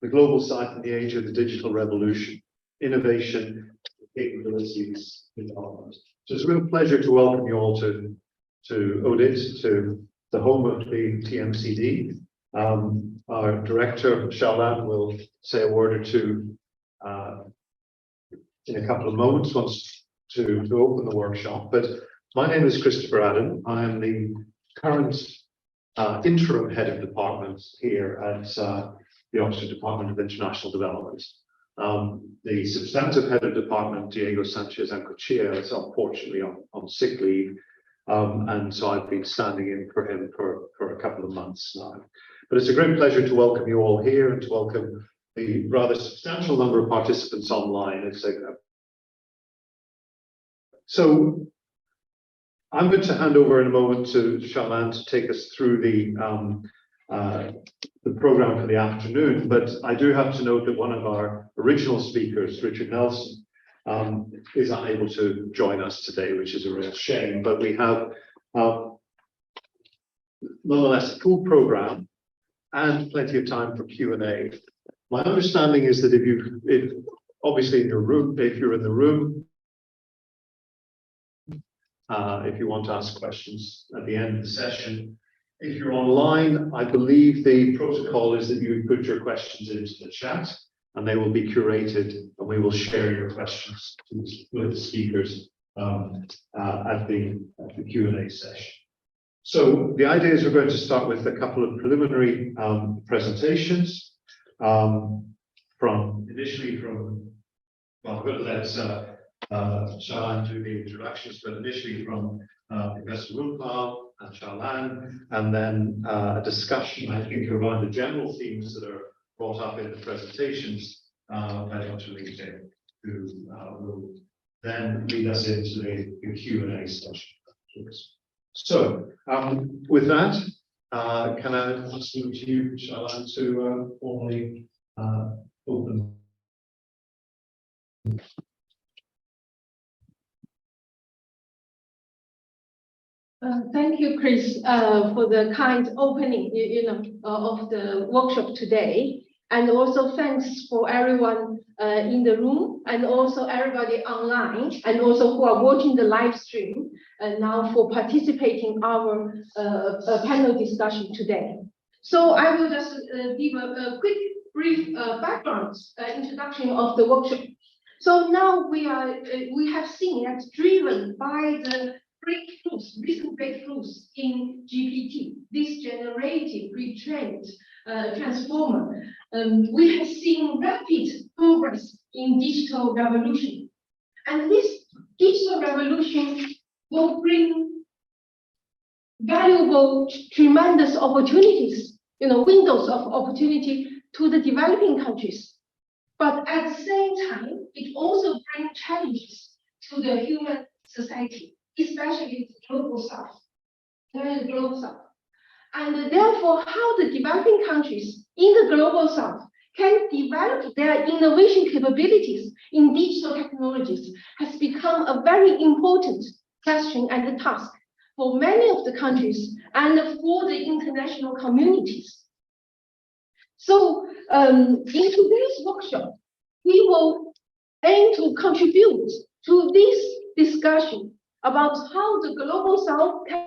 Global South in the Age of the Digital Revolution, Innovation, Capabilities Development. So it's a real pleasure to welcome you all to ODIT, to the home of the TMCD. Our director, Xiaolan, will say a word or two in a couple of moments, wants to open the workshop. But my name is Christopher Adam. I am the current interim head of department here at the Oxford Department of International Development. The substantive head of department, Diego Sanchez Ancochea, is unfortunately on sick leave. And so I've been standing in for him for a couple of months now. But it's a great pleasure to welcome you all here and to welcome the rather substantial number of participants online. So I'm going to hand over in a moment to Xiaolan to take us through the program for the afternoon. But I do have to note that one of our original speakers, Richard Nelson, is unable to join us today, which is a real shame. But we have nonetheless a full program and plenty of time for Q&A. My understanding is that if obviously in your room, if you're in the room, if you want to ask questions at the end of the session. If you're online, I believe the protocol is that you put your questions into the chat and they will be curated and we will share your questions with the speakers at the Q&A session. So the idea is we're going to start with a couple of preliminary presentations initially from, well, I'm going to let Xiaolan do the introductions, but initially from Professor Runpao and Xiaolan, and then a discussion, I think, around the general themes that are brought up in the presentations by Dr. Li Jing, who will then lead us into the Q&A session. So, with that, can I ask you, Xiaolan, to formally open? Thank you, Chris, for the kind opening, of the workshop today. And also thanks for everyone in the room and also everybody online and also who are watching the live stream now for participating in our panel discussion today. So I will just give a quick brief background introduction of the workshop. So now we have seen that driven by the recent breakthroughs in GPT, this generative retrained transformer, we have seen rapid progress in digital revolution. And this digital revolution will bring valuable, tremendous opportunities, windows of opportunity to the developing countries. But at the same time, it also brings challenges to the human society, especially the global south. And therefore, how the developing countries in the global south can develop their innovation capabilities in digital technologies has become a very important question and a task for many of the countries and for the international communities. So in today's workshop, we will aim to contribute to this discussion about how the global south can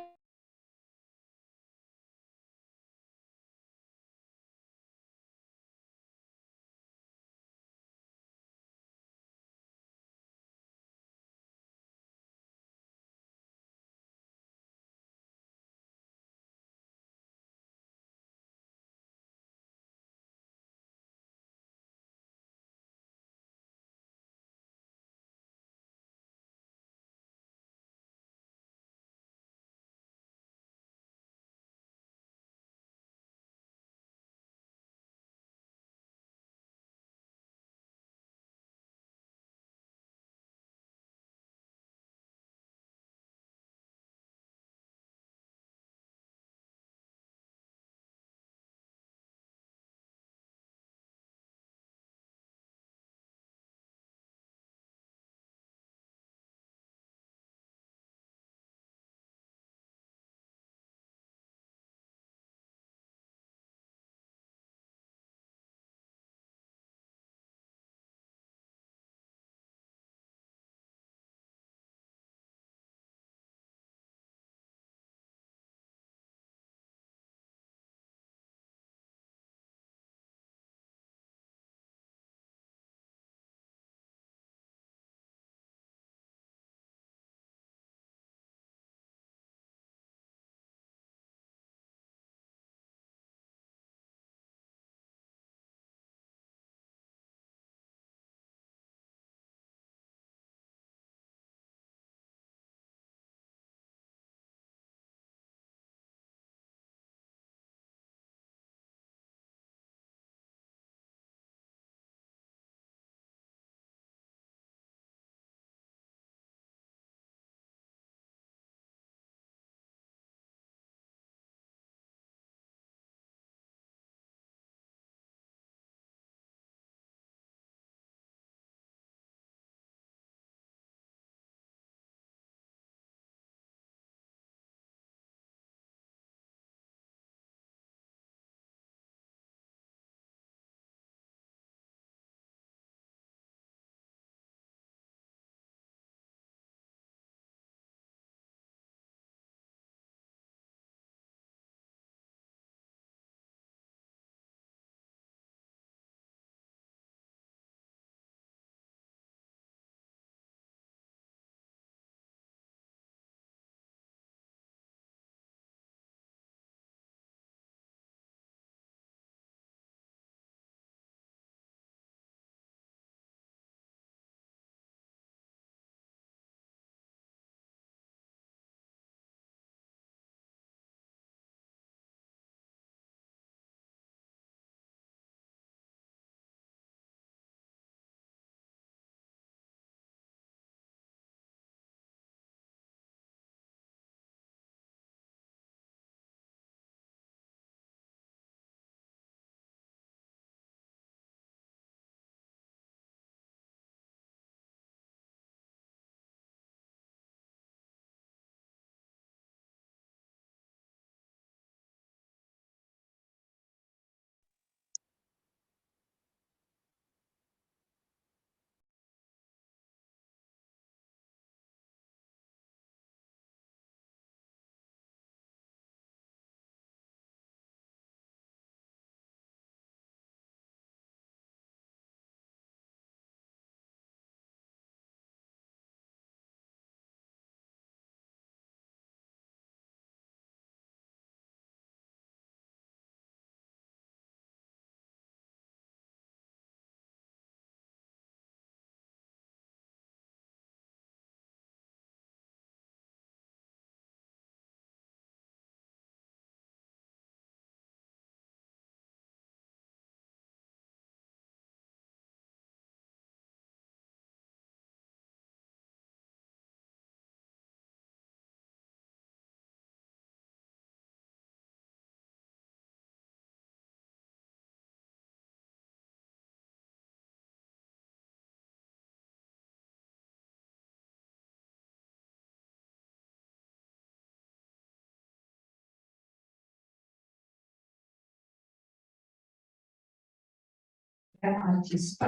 I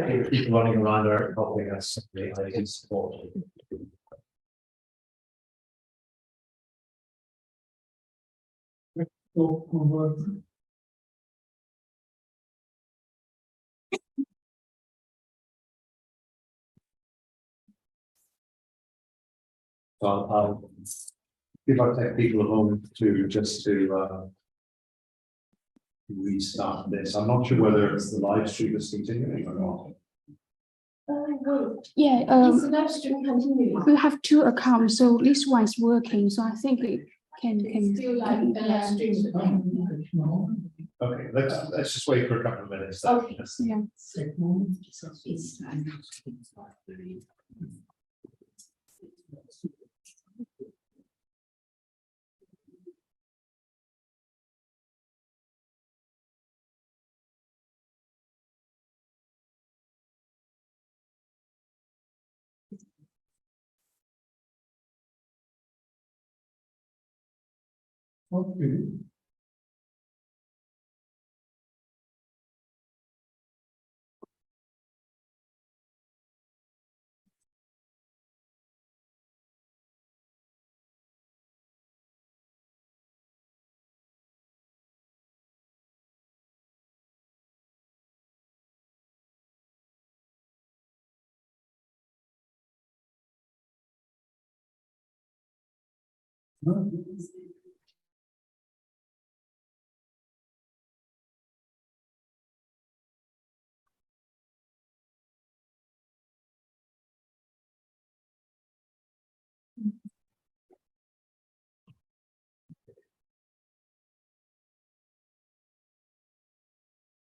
think people running around are helping us. I can support. So I'll give our tech people a moment to restart this. I'm not sure whether the live stream is continuing or not. Yeah, Is the live stream continuing? we have two accounts, so this one is working, so I think it can. Still live, live stream. Okay, let's just wait for a couple of minutes. Okay. Yeah. Okay.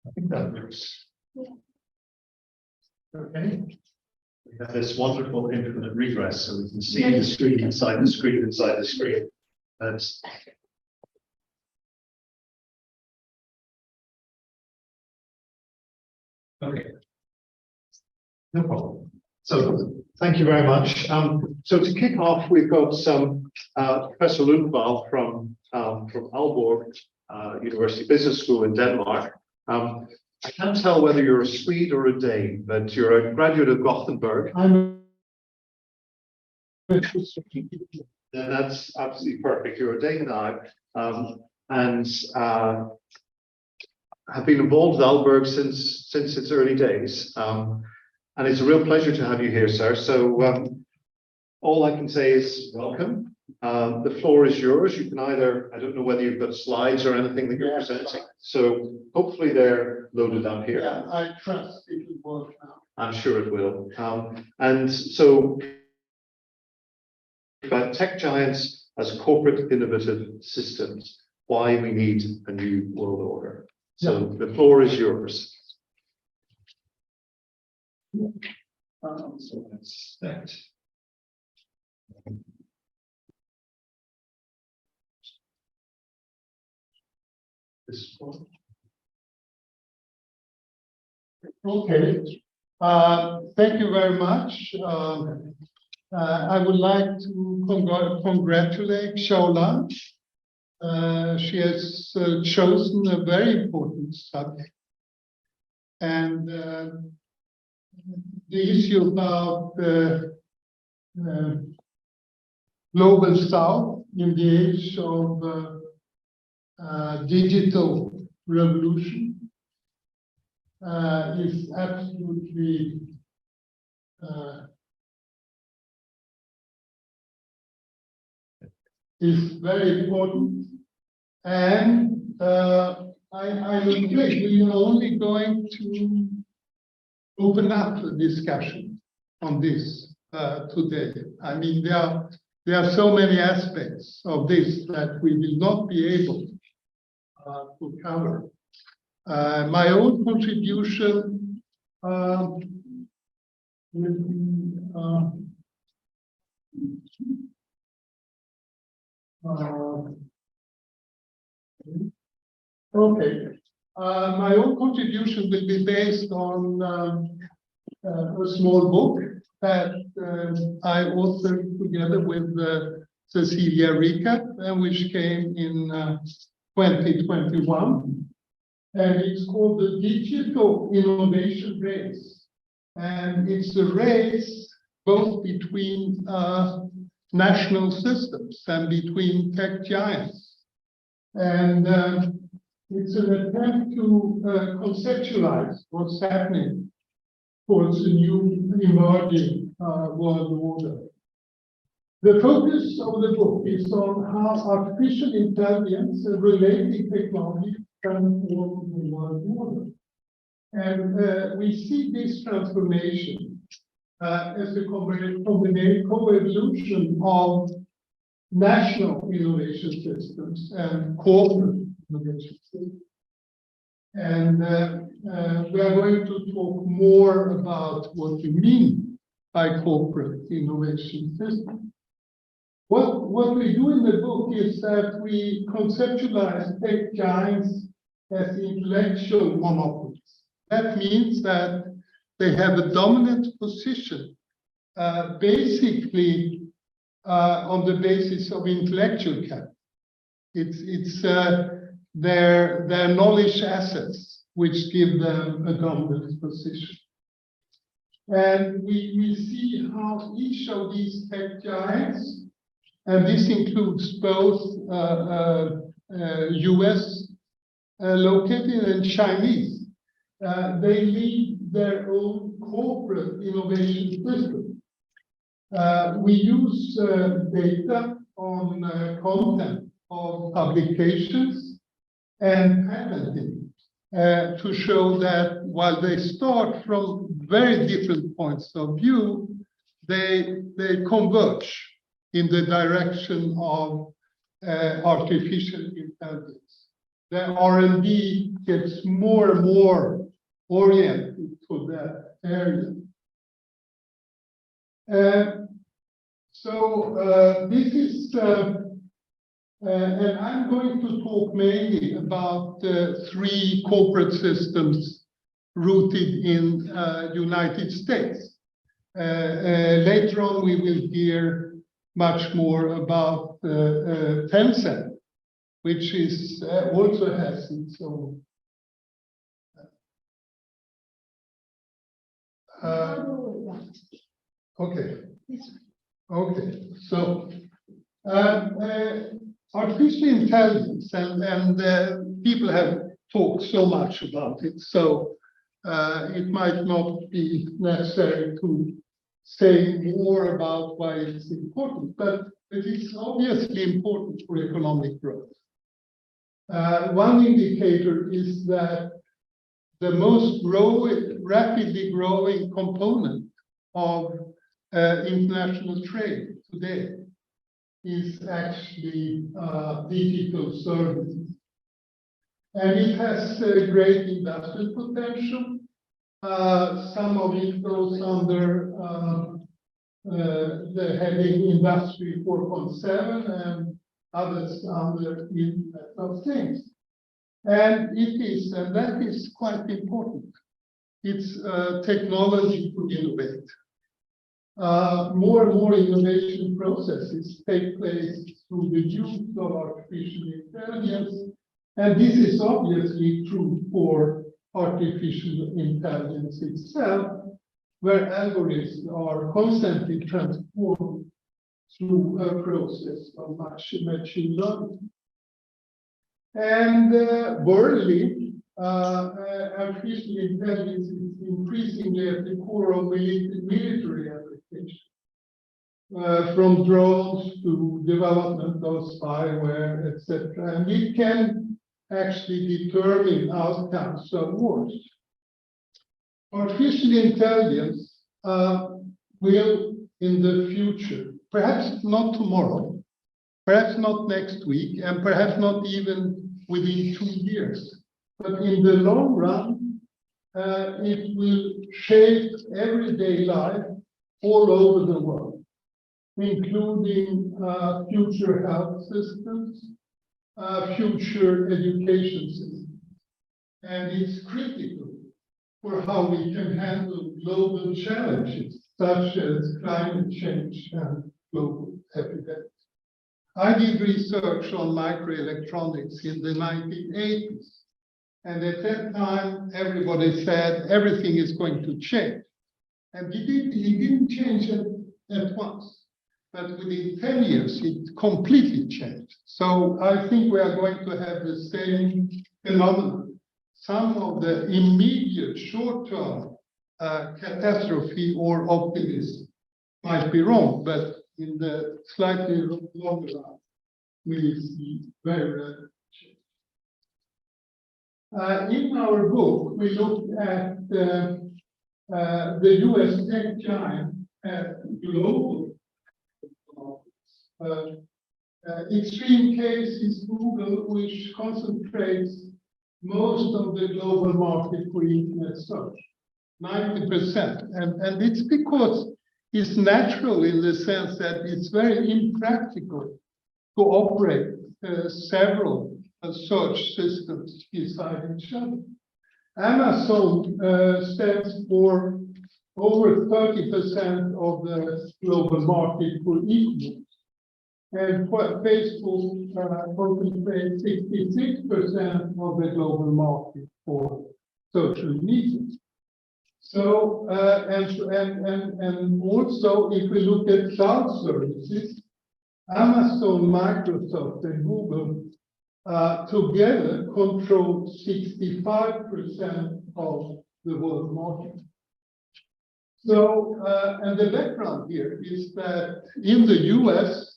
I think that works. Yeah. Okay. We have this wonderful infinite regress, so we can see the screen inside the screen inside the screen. That's okay. No problem. So thank you very much. So to kick off, we've got some Professor Lundvall from Aalborg University Business School in Denmark. I can't tell whether you're a Swede or a Dane, but you're a graduate of Gothenburg. Then that's absolutely perfect. You're a Dane now, and have been involved with Aalborg since its early days. And it's a real pleasure to have you here, sir. So all I can say is welcome. The floor is yours. You can either, I don't know whether you've got slides or anything that you're presenting. So hopefully they're loaded up here. Yeah, I trust it will work now. I'm sure it will. And so about tech giants as corporate innovative systems, why we need a new world order. So the floor is yours. So that's that. This one. Okay, thank you very much. I would like to congratulate Xiaolan. She has chosen a very important subject. And the issue about the global south in the age of digital revolution is absolutely is very important, and I would think we are only going to open up the discussion on this today. I mean, there are so many aspects of this that we will not be able to cover. My own contribution will be okay. My own contribution will be based on a small book that I authored together with Cecilia Riekert, and which came in 2021. and it's called the Digital Innovation Race. And it's a race both between national systems and between tech giants. And it's an attempt to conceptualize what's happening towards a new emerging world order. The focus of the book is on how artificial intelligence and related technology transform the world order. And we see this transformation as a co-evolution of national innovation systems and corporate innovation systems. And we are going to talk more about what we mean by corporate innovation systems. What we do in the book is that we conceptualize tech giants as intellectual monopolies. That means that they have a dominant position, basically on the basis of intellectual capital. It's their knowledge assets which give them a dominant position. And we see how each of these tech giants, and this includes both US located and Chinese, they lead their own corporate innovation system. We use data on content of publications and patenting to show that while they start from very different points of view, they converge in the direction of artificial intelligence. The R&D gets more and more oriented to that area. This is, and I'm going to talk mainly about three corporate systems rooted in United States. Later on, we will hear much more about Tencent, which is also has its own. Okay. So artificial intelligence, and people have talked so much about it, so it might not be necessary to say more about why it's important, but it is obviously important for economic growth. One indicator is that the most rapidly growing component of international trade today is actually digital services. And it has great industrial potential. Some of it goes under the heading Industry 4.7 and others under Internet of Things. And it is, and that is quite important, it's technology to innovate. More and more innovation processes take place through the use of artificial intelligence, and this is obviously true for artificial intelligence itself, where algorithms are constantly transformed through a process of machine learning. And worldly, artificial intelligence is increasingly at the core of military applications, from drones to development of spyware, etc. And it can actually determine outcomes of wars. Artificial intelligence will, in the future, perhaps not tomorrow, perhaps not next week, and perhaps not even within 2 years, but in the long run, it will shape everyday life all over the world, including future health systems, future education systems. And it's critical for how we can handle global challenges, such as climate change and global epidemics. I did research on microelectronics in the 1980s, And at that time, everybody said everything is going to change. And it didn't change at once. But within 10 years, it completely changed. So I think we are going to have the same phenomenon. Some of the immediate short-term catastrophe or optimism might be wrong, but in the slightly longer run, we see very rapid change. In our book, we looked at the US tech giant at global. Extreme case is Google, which concentrates most of the global market for internet search, 90%. And it's because it's natural in the sense that it's very impractical to operate several search systems beside each other. Amazon stands for over 30% of the global market for e-commerce. And Facebook concentrates 66% of the global market for social media. So, and also if we look at cloud services, Amazon, Microsoft, and Google together control 65% of the world market. So, and the background here is that in the US,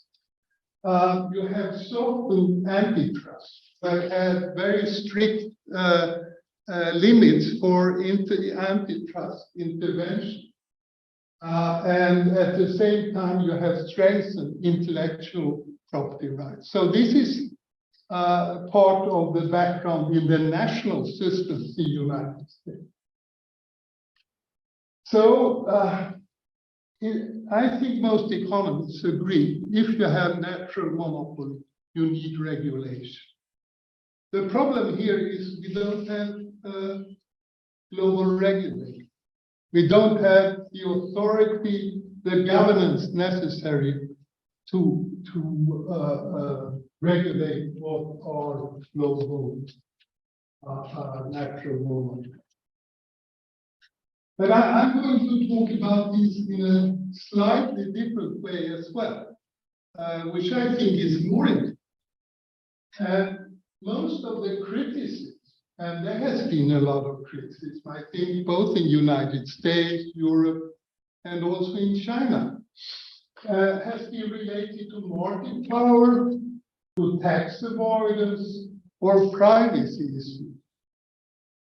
you have softened antitrust that had very strict limits for antitrust intervention. And at the same time, you have strengthened intellectual property rights. So this is part of the background in the national systems in the United States. So I think most economists agree, if you have natural monopoly, you need regulation. The problem here is we don't have global regulation. We don't have the authority, the governance necessary to regulate what are global natural monopoly. But I'm going to talk about this in a slightly different way as well, which I think is more important. Most of the criticism, and there has been a lot of criticism, I think, both in the United States, Europe, and also in China, has been related to market power, to tax avoidance, or privacy issues.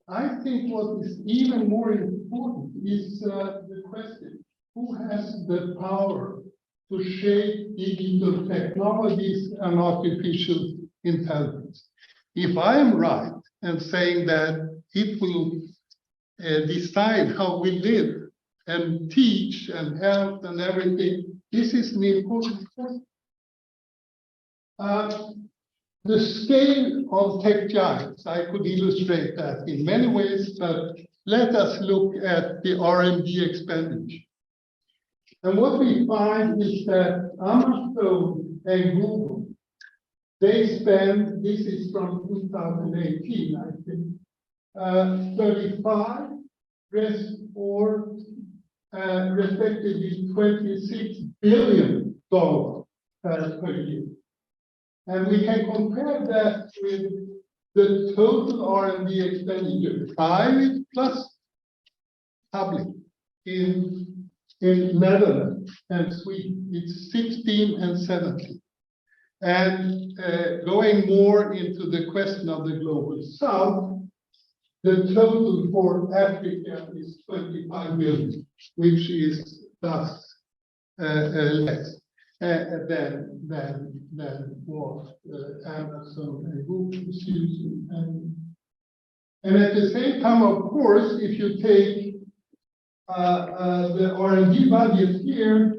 I think what is even more important is the question, who has the power to shape digital technologies and artificial intelligence? If I am right in saying that it will decide how we live and teach and help and everything, this is an important question. The scale of tech giants, I could illustrate that in many ways, but let us look at the R&D expenditure. And what we find is that Amazon and Google, they spend, this is from 2018, I think, 35 or respectively $26 billion per year. And we can compare that with the total R&D expenditure, private plus public, in Netherlands and Sweden. It's 16 and 17. And going more into the question of the global south, the total for Africa is 25 billion, which is thus less than what Amazon and Google is using. And at the same time, of course, if you take the R&D budget here,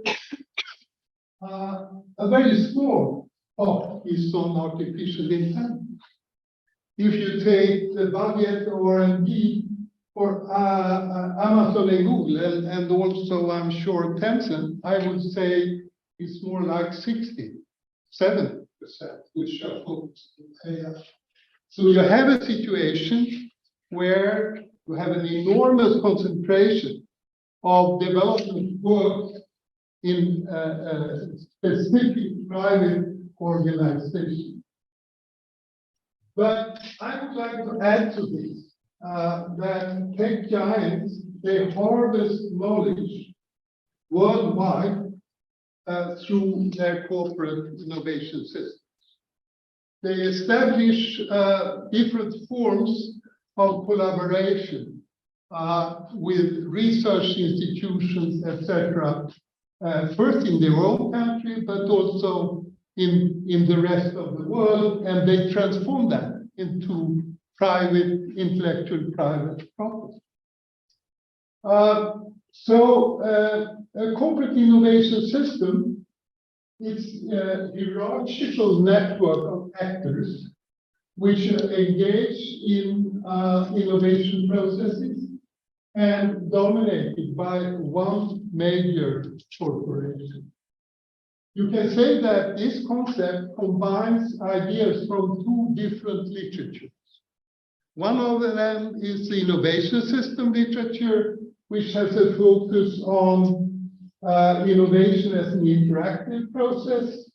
a very small part is on artificial intelligence. If you take the budget of R&D for Amazon and Google, and also I'm sure Tencent, I would say it's more like 67%, which are focused on AI. So you have a situation where you have an enormous concentration of development work in specific private organizations. But I would like to add to this that tech giants, they harvest knowledge worldwide through their corporate innovation systems. They establish different forms of collaboration with research institutions, etc. First in their own country, but also in the rest of the world, and they transform that into private, intellectual private property. A corporate innovation system is a hierarchical network of actors which engage in innovation processes and dominated by one major corporation. You can say that this concept combines ideas from two different literatures. One of them is the innovation system literature, which has a focus on innovation as an interactive process,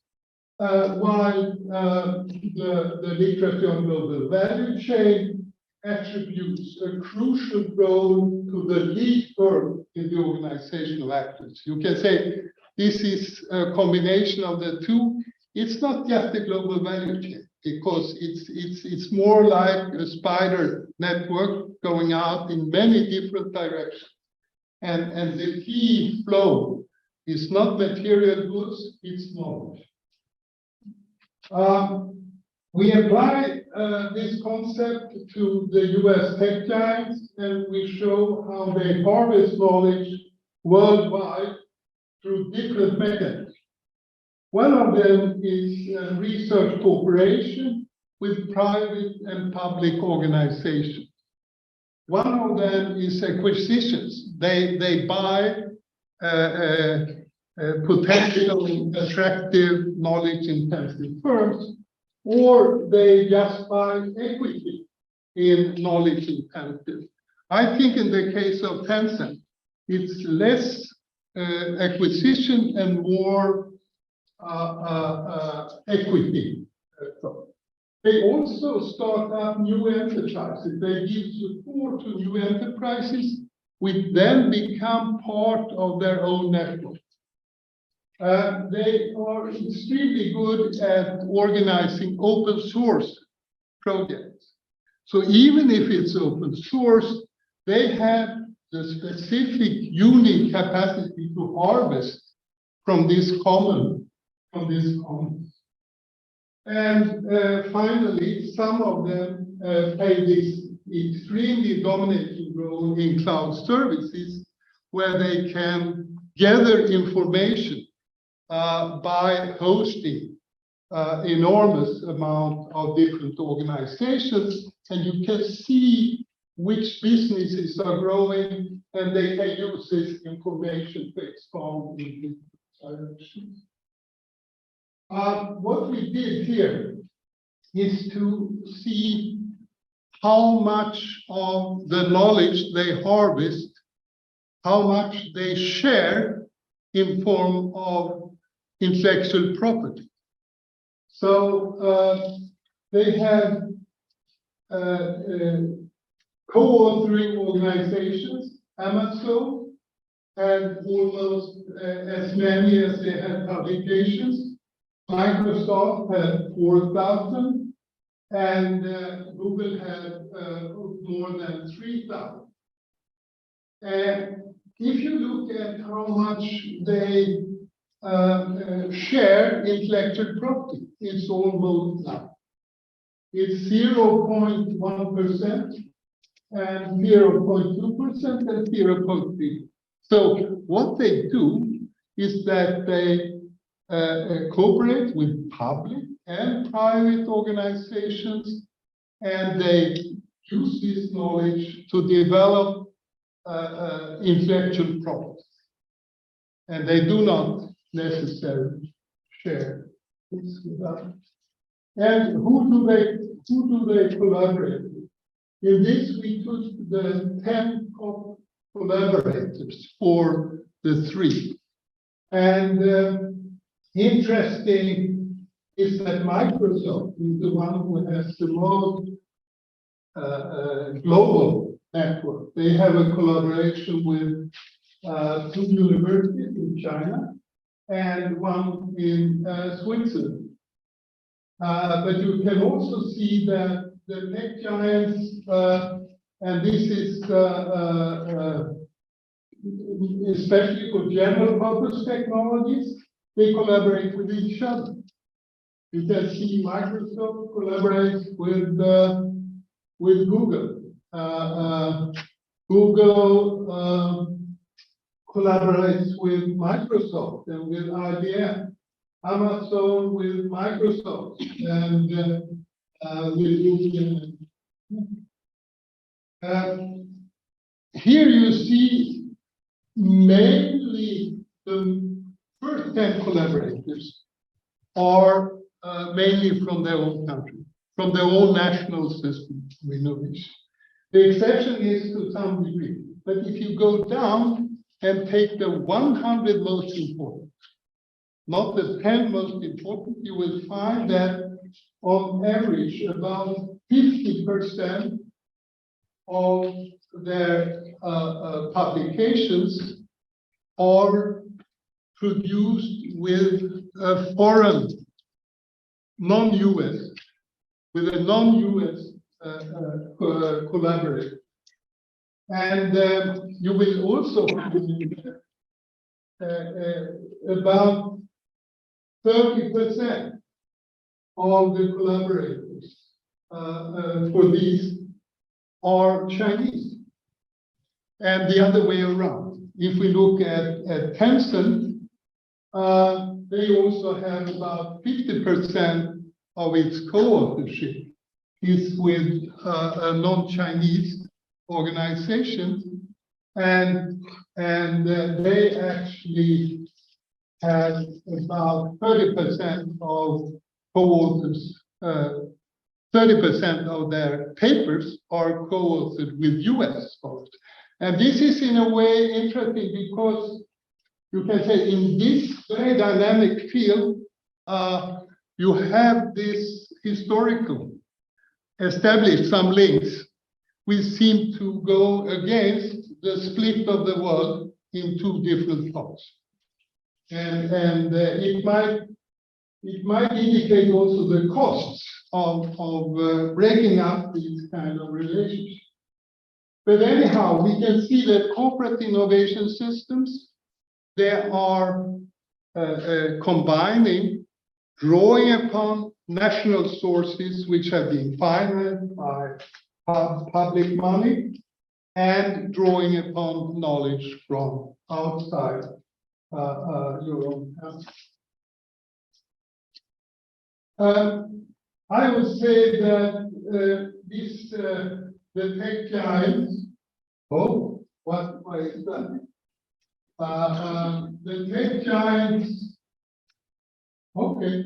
while the literature on global value chain attributes a crucial role to the lead firm in the organizational actors. You can say this is a combination of the two. It's not just the global value chain, because it's more like a spider network going out in many different directions. And the key flow is not material goods, it's knowledge. We apply this concept to the US tech giants, and we show how they harvest knowledge worldwide through different methods. One of them is research cooperation with private and public organizations. One of them is acquisitions. They buy potentially attractive knowledge-intensive firms, or they just buy equity in knowledge-intensive. I think in the case of Tencent, it's less acquisition and more equity. They also start up new enterprises. They give support to new enterprises, which then become part of their own network. They are extremely good at organizing open source projects. So even if it's open source, they have the specific unique capacity to harvest from this common. And finally, some of them play this extremely dominating role in cloud services, where they can gather information by hosting enormous amount of different organizations, and you can see which businesses are growing, and they can use this information to expand in different directions. What we did here is to see how much of the knowledge they harvest, how much they share in form of intellectual property. So they have co-authoring organizations, Amazon, and almost as many as they have publications. Microsoft had 4,000, and Google had more than 3,000. And if you look at how much they share intellectual property, it's almost none. It's 0.1%, and 0.2%, and 0.3%. So what they do is that they cooperate with public and private organizations, and they use this knowledge to develop intellectual property. And they do not necessarily share this with others. And who do they collaborate with? In this, we took the 10 collaborators for the 3. And interesting is that Microsoft is the one who has the most global network. They have a collaboration with 2 universities in China and 1 in Switzerland. But you can also see that the tech giants, and this is especially for general purpose technologies, they collaborate with each other. You can see Microsoft collaborates with Google. Google collaborates with Microsoft and with IBM. Amazon with Microsoft and with Google. Here you see mainly the first 10 collaborators are mainly from their own country, from their own national system, we know this. The exception is to some degree, but if you go down and take the 100 most important, not the 10 most important, you will find that on average, about 50% of their publications are produced with a foreign, non-US, with a non-US collaborator. And you will also find about 30% of the collaborators for these are Chinese. And the other way around. If we look at Tencent, they also have about 50% of its co-authorship is with a non-Chinese organization, and they actually have about 30% of co-authors, 30% of their papers are co-authored with US scholars. And this is in a way interesting because you can say in this very dynamic field, you have this historical established some links which seem to go against the split of the world in 2 different parts. And it might indicate also the costs of breaking up these kind of relationships. But anyhow, we can see that corporate innovation systems, they are combining, drawing upon national sources which have been financed by public money and drawing upon knowledge from outside your own country. I would say that the tech giants, why is that? The tech giants, okay,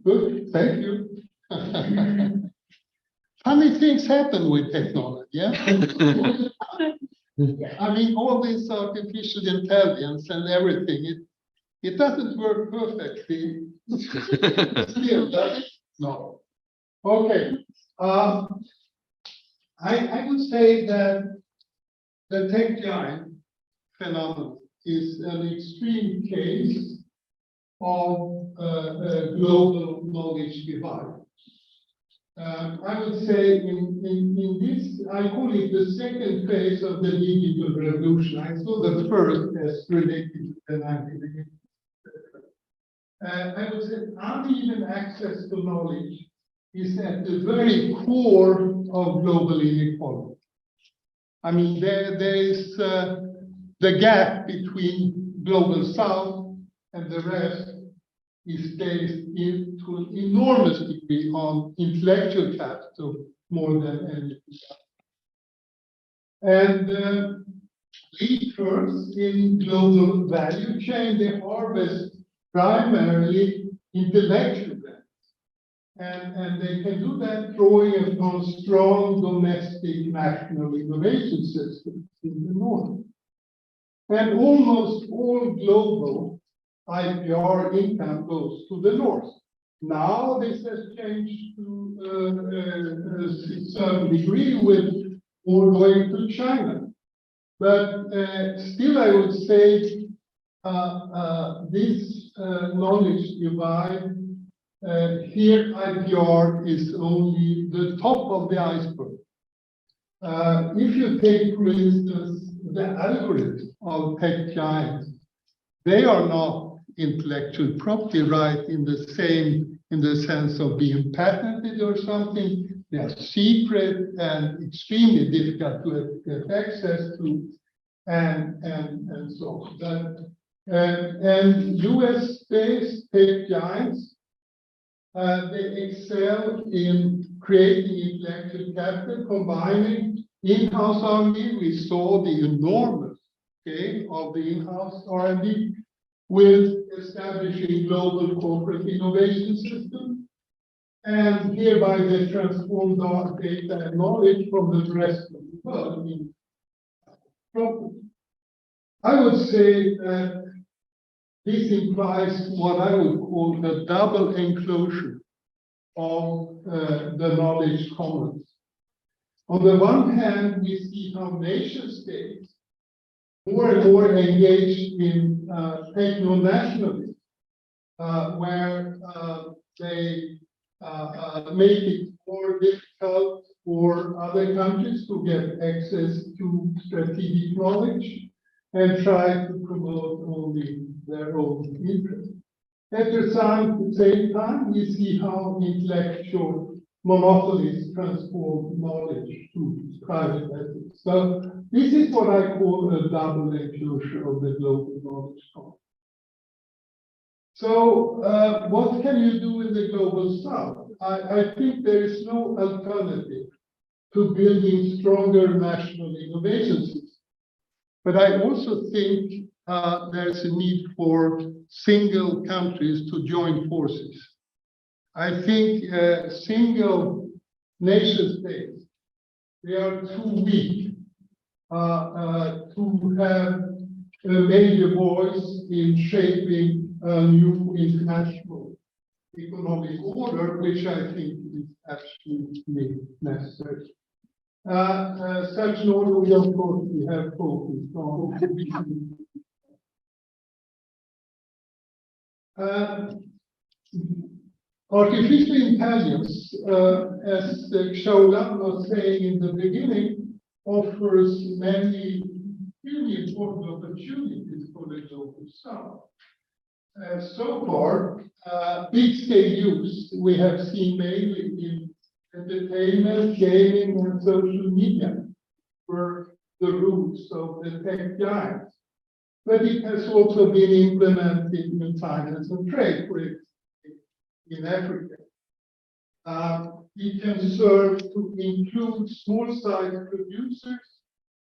good, thank you. Funny things happen with technology, yeah? I mean, all this artificial intelligence and everything, it doesn't work perfectly. Still, does it? No. Okay. I would say that the tech giant phenomenon is an extreme case of a global knowledge divide. I would say in this, I call it the second phase of the digital revolution. I saw the first as related to the 1980s. I would say uneven access to knowledge is at the very core of global inequality. I mean, there is the gap between global south and the rest is based to an enormous degree on intellectual capital more than anything else. And leaders in global value chain, they harvest primarily intellectual grants. And they can do that drawing upon strong domestic national innovation systems in the north. And almost all global IPR income goes to the north. Now this has changed to a certain degree with more going to China. But still I would say this knowledge divide here IPR is only the top of the iceberg. If you take, for instance, the algorithm of tech giants, they are not intellectual property right in the sense of being patented or something. They are secret and extremely difficult to get access to, and so on. And US-based tech giants, they excel in creating intellectual capital, combining in-house R&D. We saw the enormous scale of the in-house R&D with establishing global corporate innovation systems. And hereby they transform our data and knowledge from the rest of the world. I would say that this implies what I would call the double enclosure of the knowledge commons. On the one hand, we see how nation states more and more engaged in techno-nationalism, where they make it more difficult for other countries to get access to strategic knowledge and try to promote only their own interests. At the same time, we see how intellectual monopolies transform knowledge to private ethics. So this is what I call a double enclosure of the global knowledge commons. So what can you do in the global south? I think there is no alternative to building stronger national innovation systems. But I also think there's a need for single countries to join forces. I think single nation states, they are too weak to have a major voice in shaping a new international economic order, which I think is absolutely necessary. Such an order we of course we have focused on. Artificial intelligence, as Xiaolan was saying in the beginning, offers many really important opportunities for the global south. So far, big-scale use we have seen mainly in entertainment, gaming, and social media were the roots of the tech giants. But it has also been implemented in finance and trade, for example, in Africa. It can serve to include small-sized producers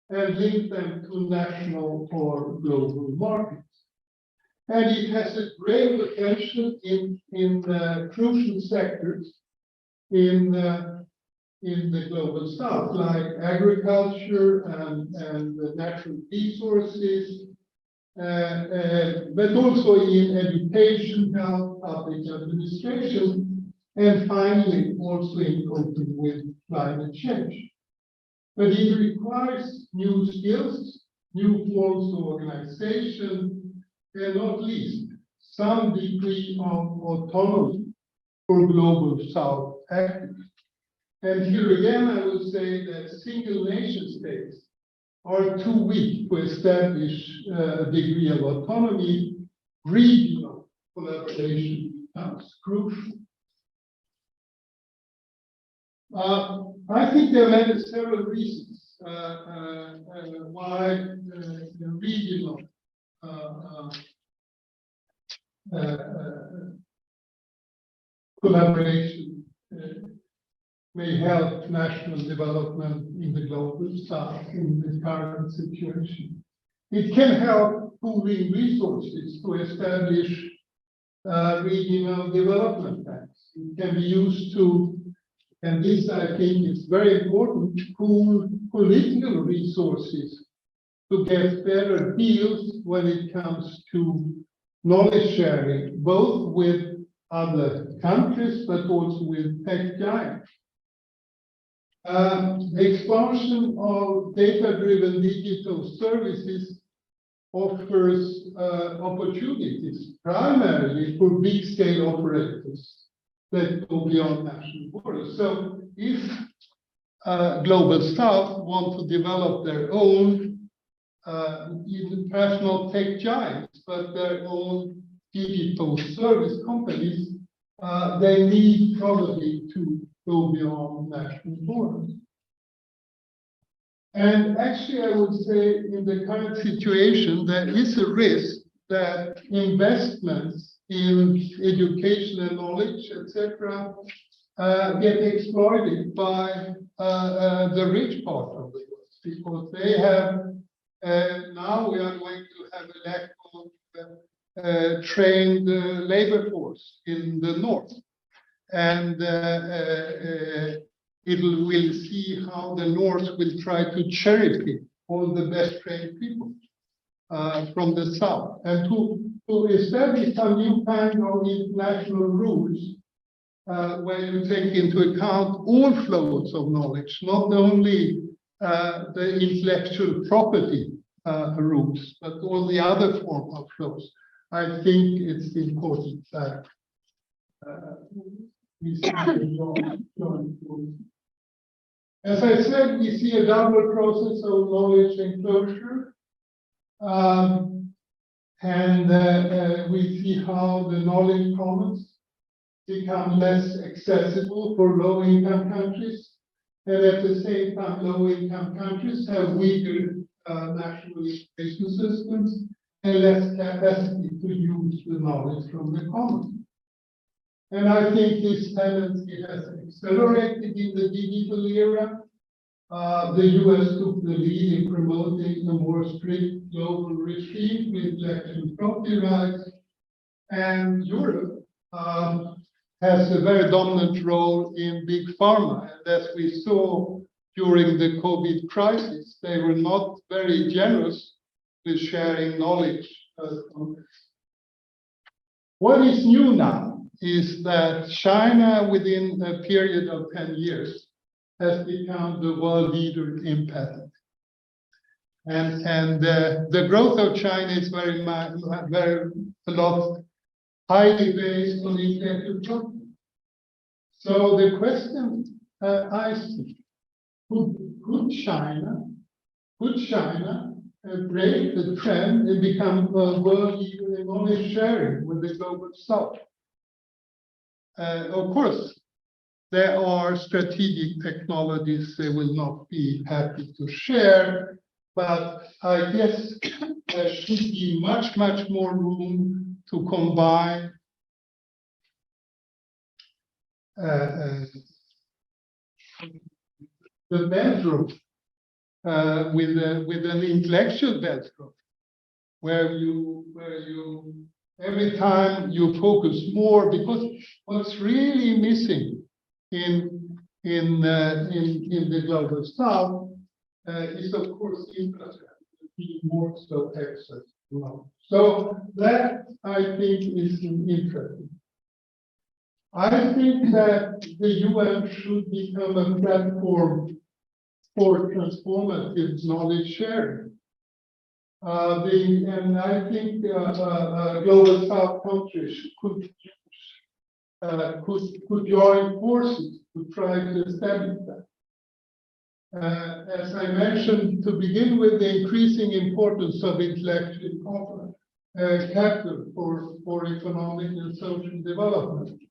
and link them to national or global markets. And it has a great potential in crucial sectors in the global south, like agriculture and the natural resources, but also in education, health, public administration, and finally also in coping with climate change. But it requires new skills, new forms of organization, and not least some degree of autonomy for global south actors. And here again, I would say that single nation states are too weak to establish a degree of autonomy. Regional collaboration becomes crucial. I think there are several reasons why the regional collaboration may help national development in the global south in the current situation. It can help pooling resources to establish regional development banks. It can be used to, and this I think is very important, pool political resources to get better deals when it comes to knowledge sharing, both with other countries, but also with tech giants. The expansion of data-driven digital services offers opportunities primarily for big-scale operators that go beyond national borders. So if Global South want to develop their own, even perhaps not tech giants, but their own digital service companies, they need probably to go beyond national borders. And actually, I would say in the current situation, there is a risk that investments in education and knowledge, etc., get exploited by the rich part of the world, because they have, now we are going to have a lack of trained labor force in the north. And we'll see how the North will try to cherry pick all the best trained people from the South. And to establish some new kind of international rules where you take into account all flows of knowledge, not only the intellectual property rules, but all the other form of flows. I think it's important that we see going forward. As I said, we see a double process of knowledge enclosure. We see how the knowledge commons become less accessible for low-income countries. And at the same time, low-income countries have weaker national education systems and less capacity to use the knowledge from the commons. And I think this tendency has accelerated in the digital era. The US took the lead in promoting a more strict global regime with intellectual property rights. And Europe has a very dominant role in big pharma. And as we saw during the COVID crisis, they were not very generous with sharing knowledge. What is new now is that China, within a period of 10 years, has become the world leader in patent. And the growth of China is very a lot highly based on intellectual property. So the question I see, could China break the trend and become a world leader in knowledge sharing with the global South? Of course, there are strategic technologies they will not be happy to share, but I guess there should be much more room to combine the bedroom with an intellectual bedroom, where you every time you focus more, because what's really missing in the global South is of course infrastructure, more so access. So that I think is interesting. I think that the UN should become a platform for transformative knowledge sharing. And I think global South countries could join forces to try to establish that. As I mentioned to begin with, the increasing importance of intellectual capital for economic and social development.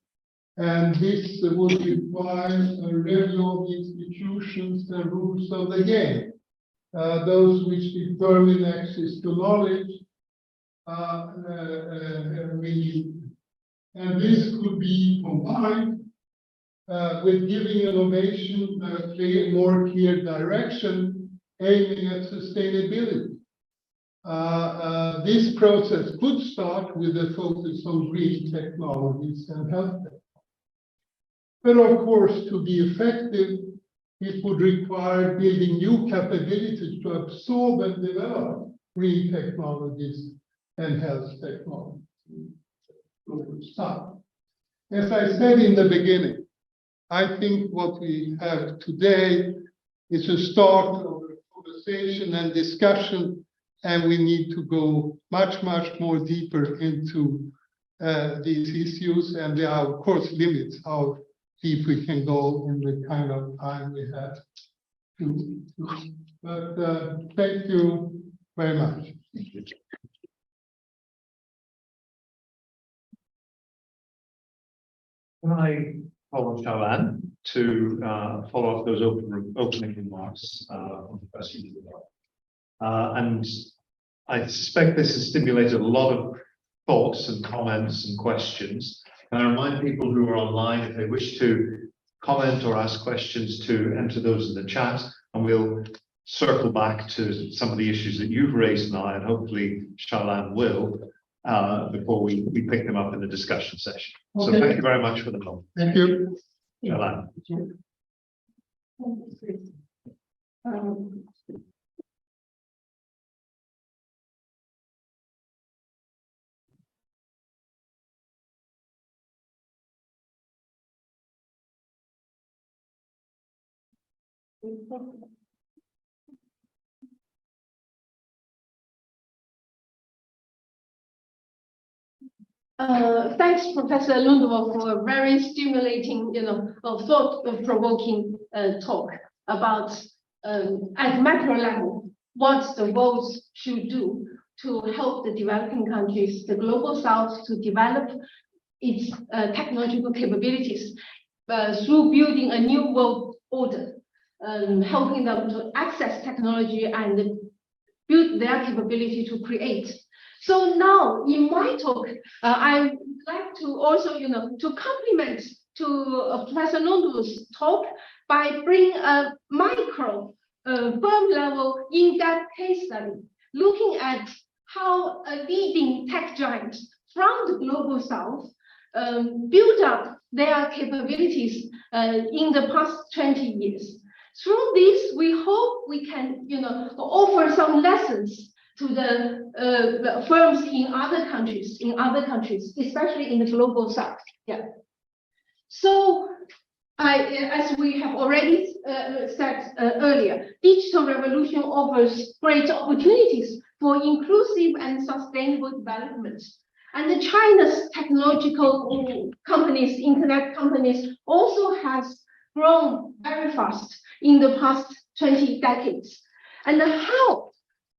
And this would require a review of institutions and rules of the game. Those which determine access to knowledge, and this could be combined with giving innovation a more clear direction, aiming at sustainability. this process could start with a focus on green technologies and healthcare. But of course, to be effective, it would require building new capabilities to absorb and develop green technologies and health technologies. As I said in the beginning, I think what we have today is a start of a conversation and discussion, and we need to go much more deeper into these issues, and there are, of course, limits how deep we can go in the kind of time we have. But thank you very much. Can I follow Shalan to follow up those opening remarks on the question? And I suspect this has stimulated a lot of thoughts and comments and questions. Can I remind people who are online, if they wish to comment or ask questions, to enter those in the chat, and we'll circle back to some of the issues that you've raised now, and hopefully Shalan will, before we pick them up in the discussion session. Okay. So thank you very much for the moment. Thank you. Shalan. Thanks, Professor Lundvall, for a very stimulating, thought-provoking talk about, at macro level, what the world should do to help the developing countries, the global south, to develop its technological capabilities through building a new world order, helping them to access technology and build their capability to create. So now, in my talk, I would like to also, to complement to Professor Lundvall's talk by bringing a micro, firm level, in-depth case study, looking at how a leading tech giant from the global south built up their capabilities in the past 20 years. Through this, we hope we can, offer some lessons to the firms in other countries, especially in the global south. Yeah. So, as we have already said earlier, digital revolution offers great opportunities for inclusive and sustainable development. And China's technological companies, internet companies, also has grown very fast in the past 20 decades. And how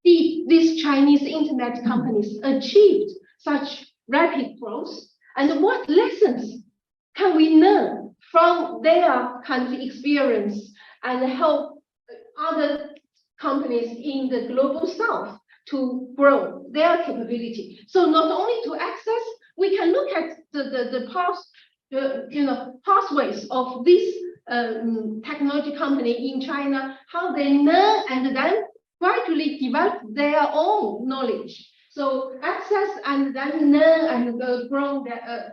did these Chinese internet companies achieved such rapid growth? And what lessons can we learn from their country experience and help other companies in the global south to grow their capability? So not only to access, we can look at the past, pathways of this technology company in China, how they learn and then gradually develop their own knowledge. So access and then learn and grow,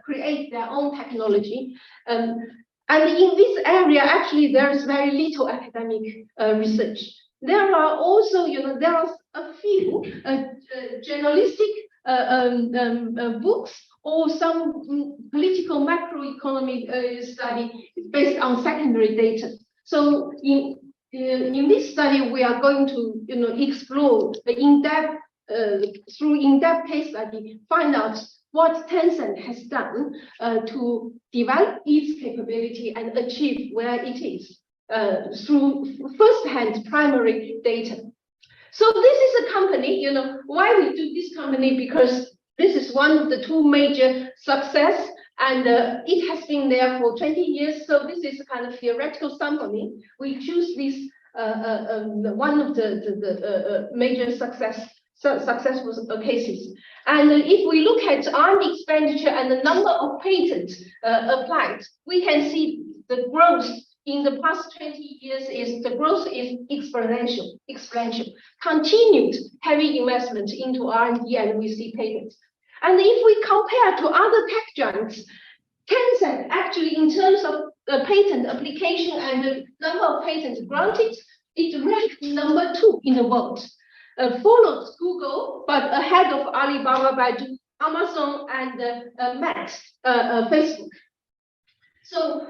create their own technology. And in this area, actually, there's very little academic research. There are also, there are a few journalistic books or some political macroeconomic study based on secondary data. So in this study, we are going to, explore the in-depth, through in-depth case study, find out what Tencent has done to develop its capability and achieve where it is through first-hand primary data. So this is a company, why we do this company, because this is one of the two major success, and it has been there for 20 years. So this is a kind of theoretical company. We choose this one of the major successful cases. And if we look at R&D expenditure and the number of patents applied, we can see the growth in the past 20 years is the growth is exponential, continued heavy investment into R&D, and we see patents. And if we compare to other tech giants, Tencent actually in terms of the patent application and the number of patents granted, it ranked number 2 in the world, followed Google, but ahead of Alibaba, Baidu, Amazon, and Facebook. So,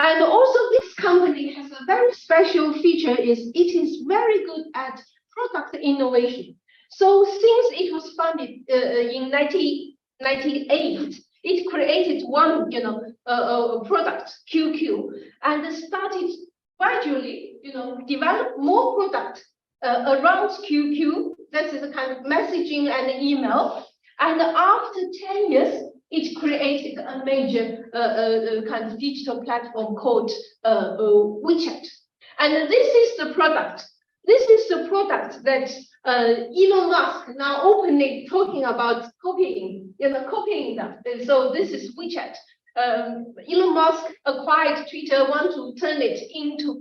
and also this company has a very special feature is it is very good at product innovation. So since it was founded in 1998, it created one, product, QQ, and started gradually, develop more product around QQ. That is a kind of messaging and email. And after 10 years, it created a major kind of digital platform called WeChat. And this is the product. This is the product that Elon Musk now openly talking about copying them. And so this is WeChat. Elon Musk acquired Twitter, want to turn it into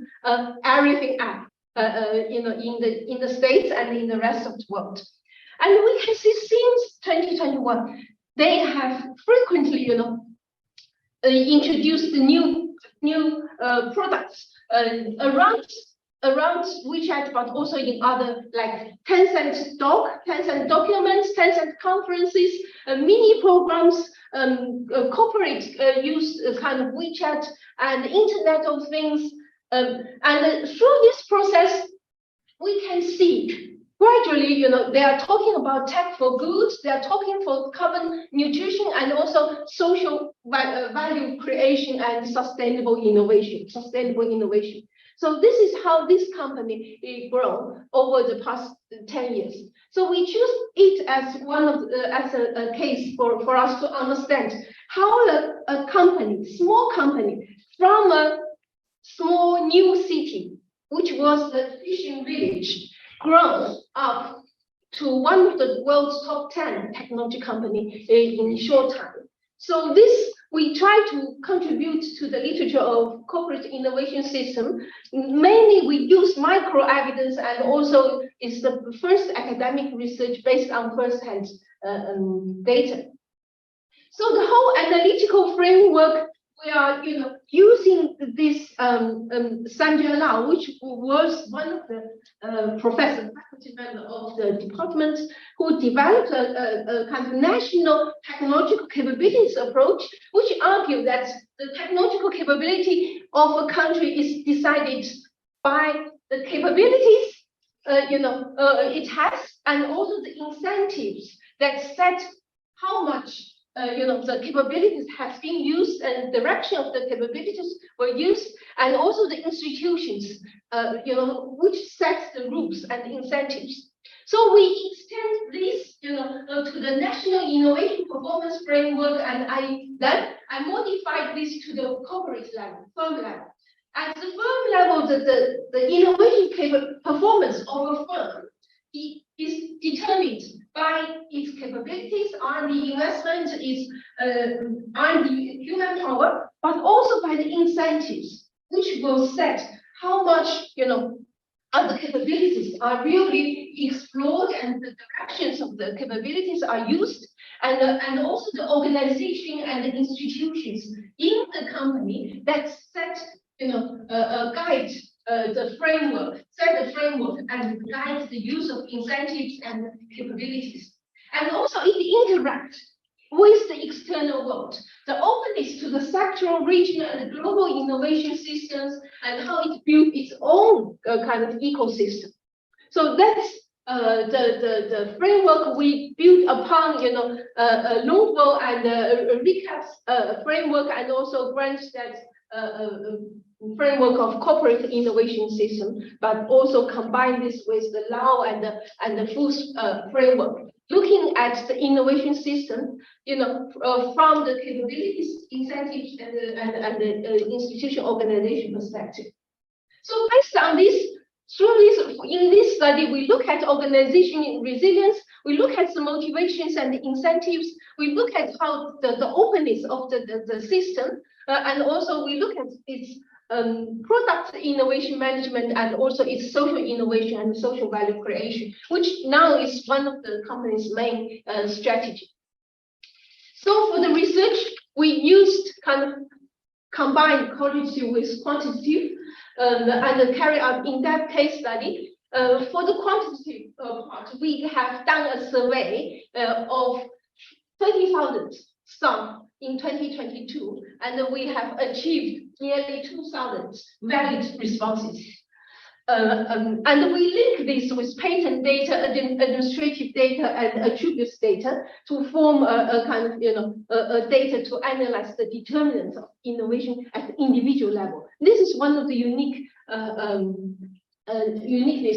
everything app, in the States and in the rest of the world. And we can see since 2021, they have frequently, introduced new products around WeChat, but also in other like Tencent Doc, Tencent Documents, Tencent Conferences, mini programs, corporate use kind of WeChat and Internet of Things. And through this process, we can see gradually, they are talking about tech for good, they are talking for carbon nutrition and also social value creation and sustainable innovation. So this is how this company is grown over the past 10 years. So we choose it as one of as a case for us to understand how a company, small company, from a small new city, which was the fishing village, grown up to one of the world's top 10 technology company in a short time. So this, we try to contribute to the literature of corporate innovation system. Mainly we use micro evidence, and also it's the first academic research based on first-hand data. So the whole analytical framework, we are using this Sanjay Lal, which was one of the faculty member of the department, who developed a kind of national technological capabilities approach, which argued that the technological capability of a country is decided by the capabilities it has, and also the incentives that set how much the capabilities have been used and the direction of the capabilities were used, and also the institutions, which sets the rules and incentives. So we extend this, to the National Innovation Performance Framework, and I modified this to the corporate level, firm level. At the firm level, the innovation performance of a firm is determined by its capabilities, R&D investment, its R&D human power, but also by the incentives, which will set how much other capabilities are really explored and the directions of the capabilities are used, and also the organization and the institutions in the company that set guide the framework, set the framework and guide the use of incentives and capabilities. And also it interacts with the external world, the openness to the sectoral, regional, and global innovation systems, and how it built its own kind of ecosystem. So that's the framework we built upon, Longbow and Recap's framework, and also Brandsted's framework of corporate innovation system, but also combine this with the Lau and the FOOS framework, looking at the innovation system, from the capabilities, incentives, and the institution organization perspective. So based on this, in this study, we look at organization resilience, we look at the motivations and the incentives, we look at how the openness of the system, and also we look at its product innovation management and also its social innovation and social value creation, which now is one of the company's main strategy. So for the research, we used kind of combined qualitative with quantitative and carry out in-depth case study. For the quantitative part, we have done a survey of 30,000 staff in 2022, and we have achieved nearly 2,000 valid responses. And we link this with patent data, administrative data, and attributes data to form a kind of, a data to analyze the determinants of innovation at the individual level. This is one of the uniqueness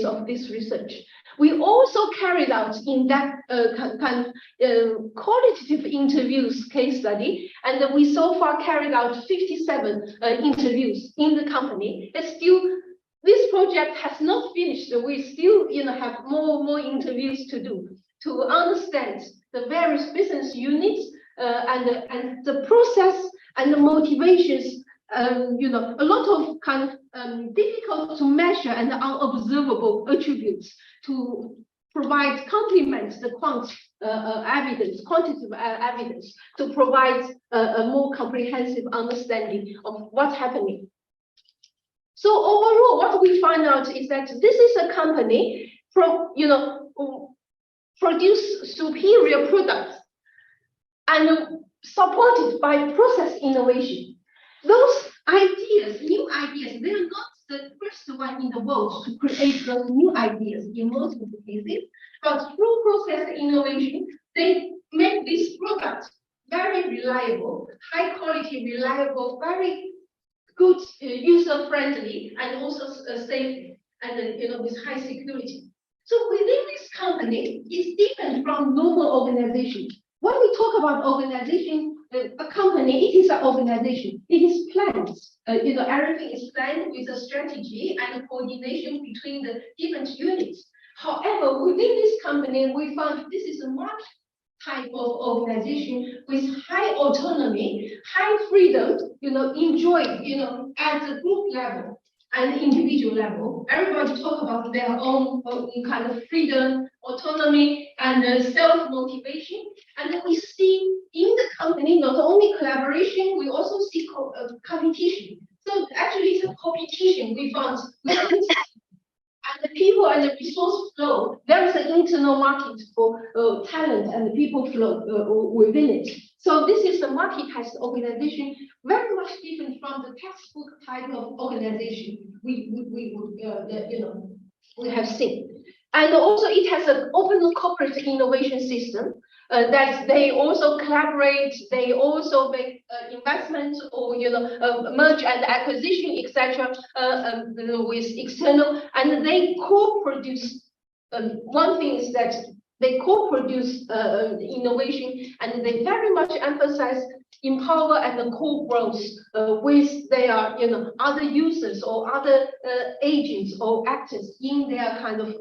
of this research. We also carried out in that kind of qualitative interviews case study, and we so far carried out 57 interviews in the company. It's still, this project has not finished. We still, have more interviews to do to understand the various business units and the process and the motivations. A lot of kind of difficult to measure and unobservable attributes to provide complement the quantitative evidence to provide a more comprehensive understanding of what's happening. So overall, what we find out is that this is a company produce superior products and supported by process innovation. Those ideas, new ideas, they're not the first one in the world to create those new ideas in most of the cases, but through process innovation, they make this product very reliable, high quality, reliable, very good, user-friendly, and also safe, and with high security. So within this company, it's different from normal organization. When we talk about organization, a company, it is an organization. It is planned. Everything is planned with a strategy and a coordination between the different units. However, within this company, we found this is a market type of organization with high autonomy, high freedom, enjoy, at the group level and individual level. Everybody talk about their own kind of freedom, autonomy, and self-motivation. And then we see in the company, not only collaboration, we also see competition. So actually it's a competition we found. And the people and the resource flow, there is an internal market for talent and the people flow within it. So this is a multi-task organization, very much different from the textbook type of organization we have seen. And also it has an open corporate innovation system that they also collaborate, they also make investments or merge and acquisition, etc. With external, and they co-produce. One thing is that they co-produce innovation, and they very much emphasize empower and co-growth with their other users or other agents or actors in their kind of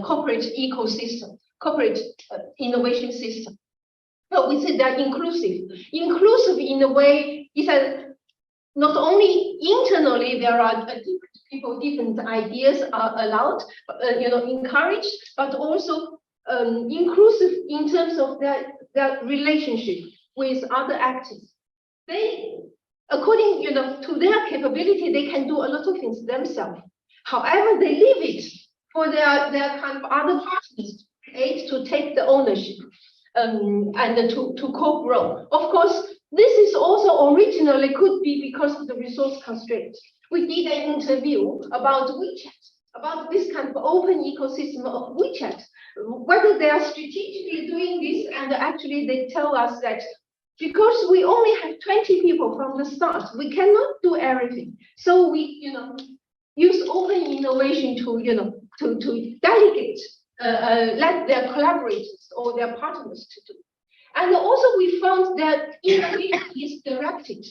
corporate ecosystem, corporate innovation system. So we say they're inclusive. Inclusive in a way is that not only internally there are different people, different ideas are allowed, encouraged, but also inclusive in terms of their relationship with other actors. They, according to their capability, they can do a lot of things themselves. However, they leave it for their kind of other partners to take the ownership and to co-grow. Of course, this is also originally could be because of the resource constraints. We did an interview about WeChat, about this kind of open ecosystem of WeChat, whether they are strategically doing this, and actually they tell us that because we only have 20 people from the start, we cannot do everything. So we, use open innovation to delegate, let their collaborators or their partners to do. And also we found that innovation is directed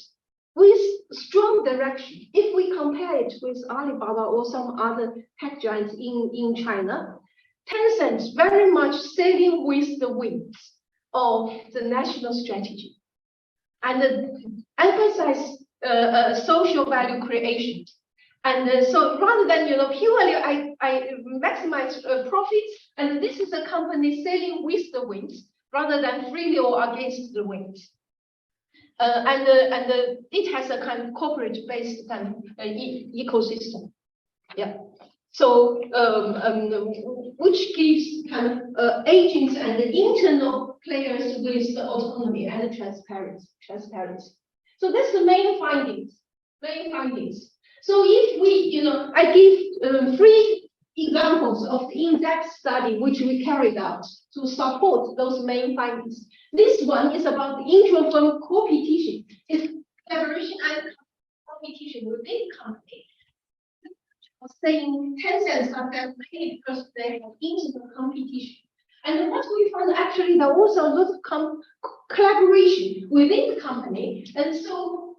with strong direction. If we compare it with Alibaba or some other tech giants in China, Tencent very much sailing with the winds of the national strategy and emphasize social value creation. And so rather than, purely I maximize profits, and this is a company selling with the wind rather than freely or against the wind. And it has a kind of corporate-based kind of ecosystem. Yeah. So which gives kind of agents and the internal players with the autonomy and the transparency. So that's the main findings. So if we, I give 3 examples of the in-depth study which we carried out to support those main findings. This one is about the intra-firm competition. It's collaboration and competition within the company. Saying Tencent are that mainly because they have internal competition. And what we found actually there was a lot of collaboration within the company. And so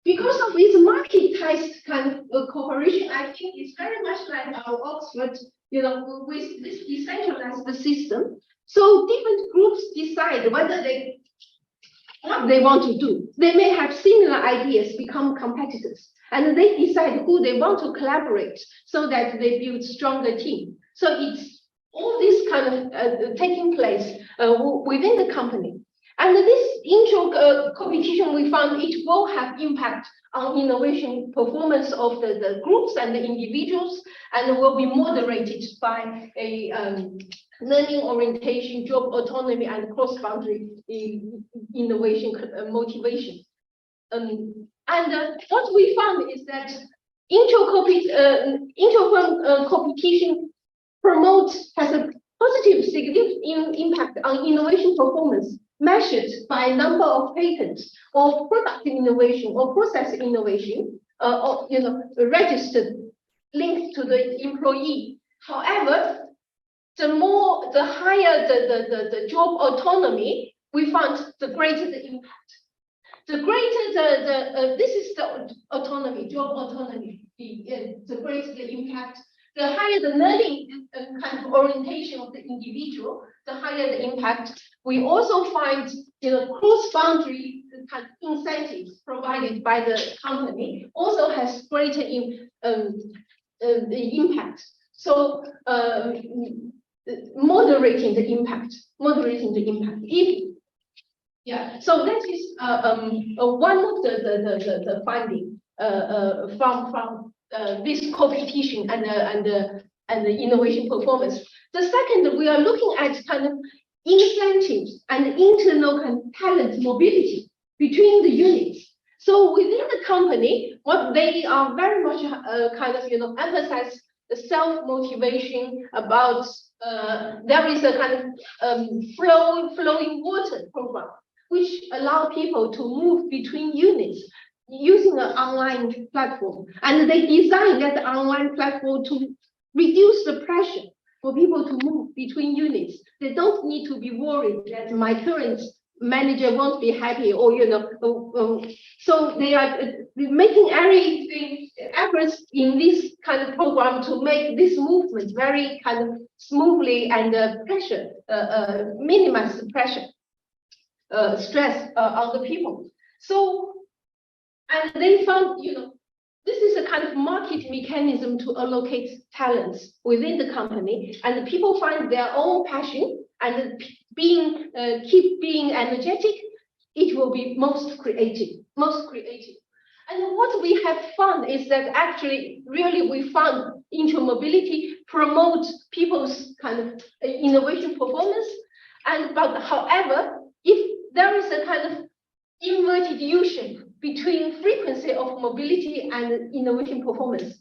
because of its market-based kind of cooperation, I think it's very much like our Oxford, with this decentralized system. So different groups decide what they want to do. They may have similar ideas, become competitors, and they decide who they want to collaborate so that they build stronger team. So it's all this kind of taking place within the company. And this intro competition, we found it will have impact on innovation performance of the groups and the individuals, and will be moderated by a learning orientation, job autonomy, and cross-boundary innovation motivation. And what we found is that inter-firm competition has a positive, significant impact on innovation performance, measured by number of patents or product innovation or process innovation, registered linked to the employee. However, the higher the job autonomy, we found the greater the impact. The greater this is the autonomy, job autonomy, the greater the impact. The higher the learning kind of orientation of the individual, the higher the impact. We also find, cross-boundary kind of incentives provided by the company also has greater impact. So moderating the impact. So that is one of the finding from this competition and the innovation performance. The second, we are looking at kind of incentives and internal kind of talent mobility between the units. So within the company, what they are very much kind of emphasize the self-motivation about there is a kind of flowing water program, which allow people to move between units using an online platform. And they design that online platform to reduce the pressure for people to move between units. They don't need to be worried that my current manager won't be happy, or so they are making everything efforts in this kind of program to make this movement very kind of smoothly and minimize the pressure, stress on the people. So, and they found, this is a kind of market mechanism to allocate talents within the company, and the people find their own passion and keep being energetic. It will be most creative. And what we have found is that actually, really, we found intermobility promotes people's kind of innovation performance. But however, if there is a kind of inverted U-shape between frequency of mobility and innovation performance,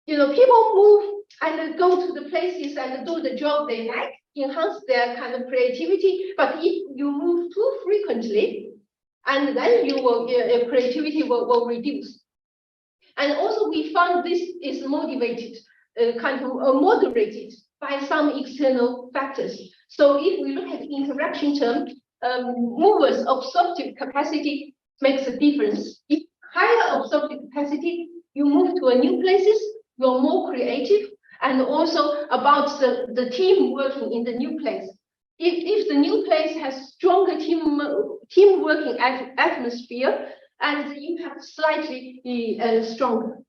people move and go to the places and do the job they like, enhance their kind of creativity. But if you move too frequently, and then you will creativity will reduce. And also, we found this is motivated, kind of moderated by some external factors. So if we look at the interaction term, movers absorptive capacity makes a difference. If higher absorptive capacity, you move to a new places, you're more creative, and also about the team working in the new place. if the new place has stronger team working atmosphere, and the impact slightly stronger.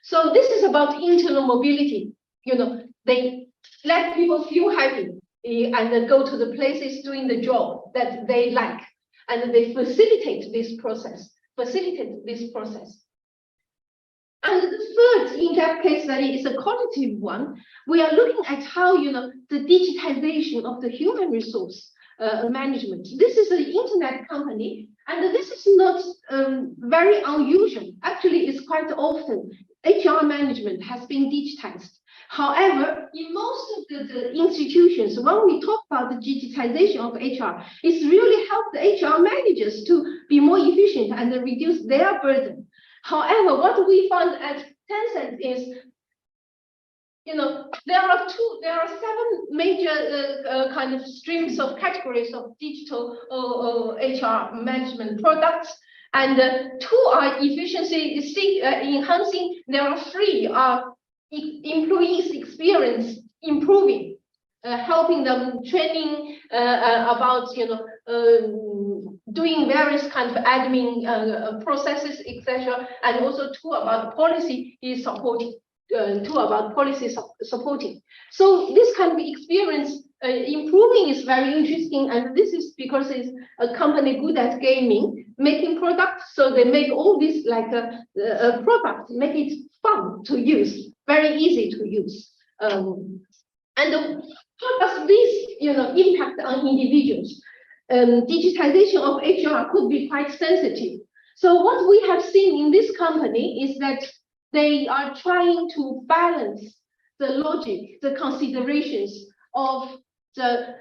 So this is about internal mobility. You know, they let people feel happy and then go to the places doing the job that they like, and they facilitate this process. And the third in-depth case study is a qualitative one. We are looking at how, you know, the digitization of the human resource management. This is an internet company, and this is not very unusual. Actually, it's quite often HR management has been digitized. However, in most of the institutions, when we talk about the digitization of HR, it's really helped the HR managers to be more efficient and reduce their burden. However, what we found at Tencent is, you know, there are 7 major kind of streams of categories of digital HR management products, and 2 are efficiency enhancing. There are 3 are employees' experience improving, helping them training about, you know, doing various kind of admin processes, etc. And also 2 about policy is supporting. 2 about policy supporting. So this kind of experience improving is very interesting, and this is because it's a company good at gaming, making products. So they make all this like a product, make it fun to use, very easy to use. And how does this, you know, impact on individuals? Digitization of HR could be quite sensitive. So what we have seen in this company is that they are trying to balance the logic, the considerations of the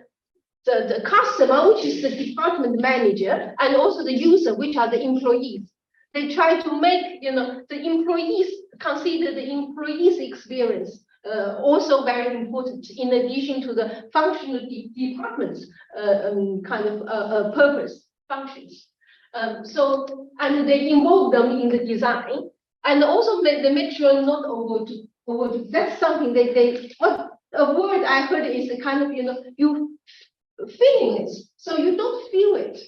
customer, which is the department manager, and also the user, which are the employees. They try to make, you know, the employees consider the employees' experience also very important, in addition to the functional departments kind of purpose functions. And they involve them in the design, and also they make sure not overdo. That's something what a word I heard is a kind of, you know, you feeling it, so you don't feel it.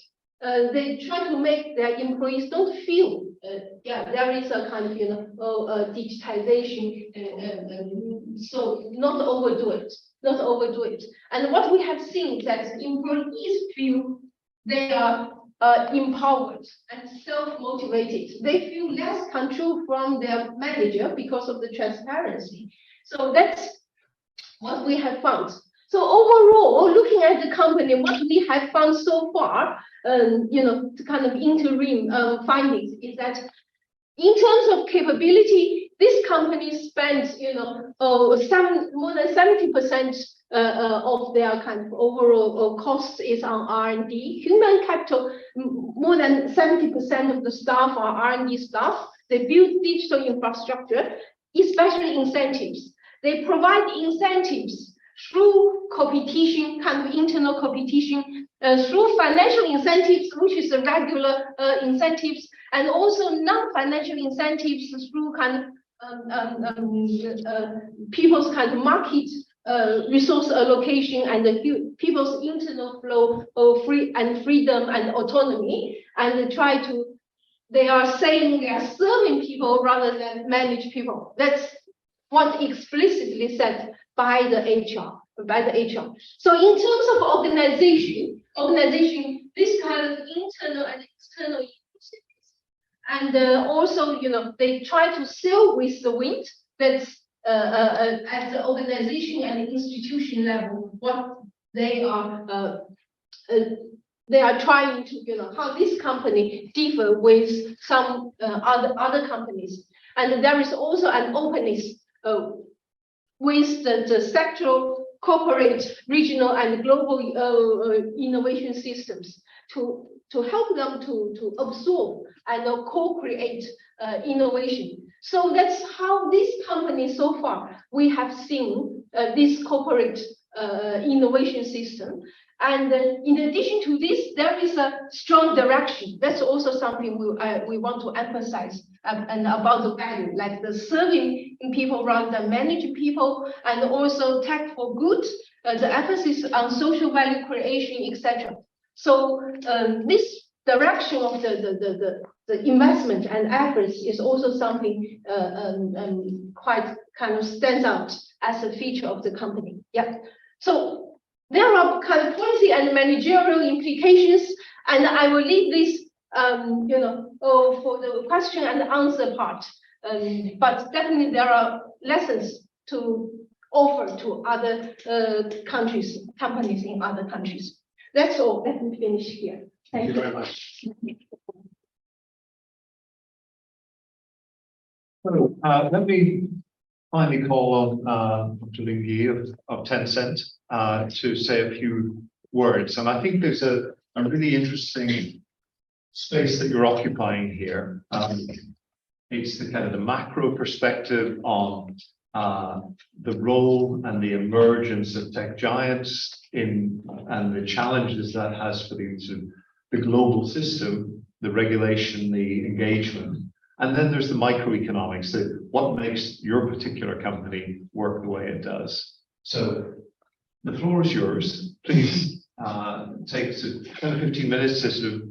They try to make their employees don't feel. There is a kind of, you know, digitization, so not overdo it. And what we have seen is that employees feel they are empowered and self-motivated. They feel less control from their manager because of the transparency. So that's what we have found. So overall, looking at the company, what we have found so far, you know, the kind of interim findings is that in terms of capability, this company spends, you know, more than 70% of their kind of overall costs is on R&D. Human capital, more than 70% of the staff are R&D staff. They build digital infrastructure, especially incentives. They provide incentives through competition, kind of internal competition, through financial incentives, which is the regular incentives, and also non-financial incentives through kind of people's kind of market resource allocation and the people's internal flow of freedom and autonomy, and they are saying they are serving people rather than manage people. That's what explicitly said by the HR. So in terms of organization, this kind of internal and external initiatives, and also, you know, they try to sail with the wind. That's at the organization and institution level, what they are trying to, you know, how this company differ with some other companies. And there is also an openness with the sectoral, corporate, regional, and global innovation systems to help them to absorb and co-create innovation. So that's how this company so far, we have seen this corporate innovation system. And in addition to this, there is a strong direction. That's also something we want to emphasize and about the value, like the serving people rather than managing people, and also tech for good, the emphasis on social value creation, etc. So this direction of the investment and efforts is also something quite kind of stands out as a feature of the company. Yeah. So there are kind of policy and managerial implications, and I will leave this, for the question and answer part. But definitely there are lessons to offer to other countries, companies in other countries. That's all. Let me finish here. Thank you very much. So, let me finally call on Dr. Ling Yi of Tencent to say a few words. And I think there's a really interesting space that you're occupying here. It's the kind of the macro perspective on the role and the emergence of tech giants and the challenges that has for the global system, the regulation, the engagement. And then there's the microeconomics, what makes your particular company work the way it does. So the floor is yours. Please take 10 or 15 minutes to sort of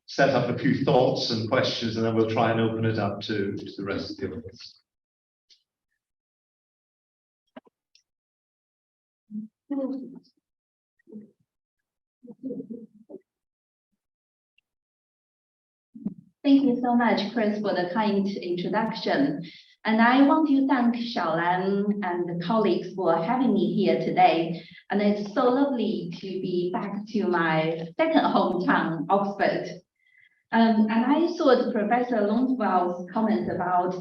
set up a few thoughts and questions, and then we'll try and open it up to the rest of the audience. Thank you so much, Chris, for the kind introduction. And I want to thank Xiaolan and the colleagues for having me here today. And it's so lovely to be back to my second hometown, Oxford. And I thought Professor Longfeld's comments about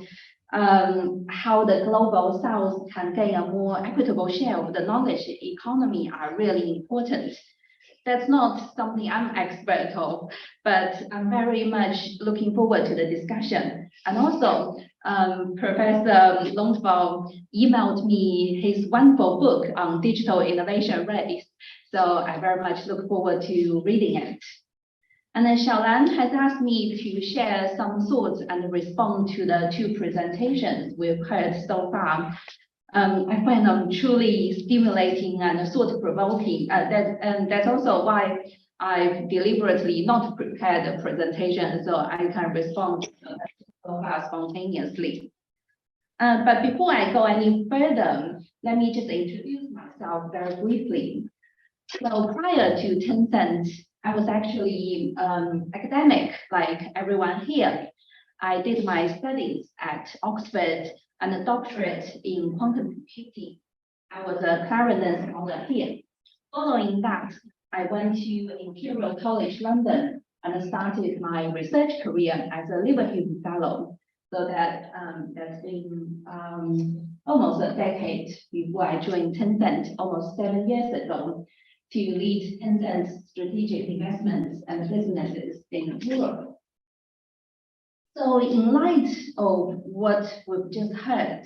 how the global south can gain a more equitable share of the knowledge economy are really important. That's not something I'm expert of, but I'm very much looking forward to the discussion. And also, Professor Longfeld emailed me his wonderful book on digital innovation race. So I very much look forward to reading it. And then Xiaolan has asked me to share some thoughts and respond to the two presentations we've heard so far. I find them truly stimulating and thought-provoking. And that's also why I've deliberately not prepared a presentation so I can respond so far spontaneously. But before I go any further, let me just introduce myself very briefly. So prior to Tencent, I was actually academic like everyone here. I did my studies at Oxford and a doctorate in quantum computing. I was a Clarendon scholar here. Following that, I went to Imperial College London and started my research career as a Liverpool Fellow. So that's been almost a decade before I joined Tencent, almost 7 years ago, to lead Tencent's strategic investments and businesses in Europe. So in light of what we've just heard,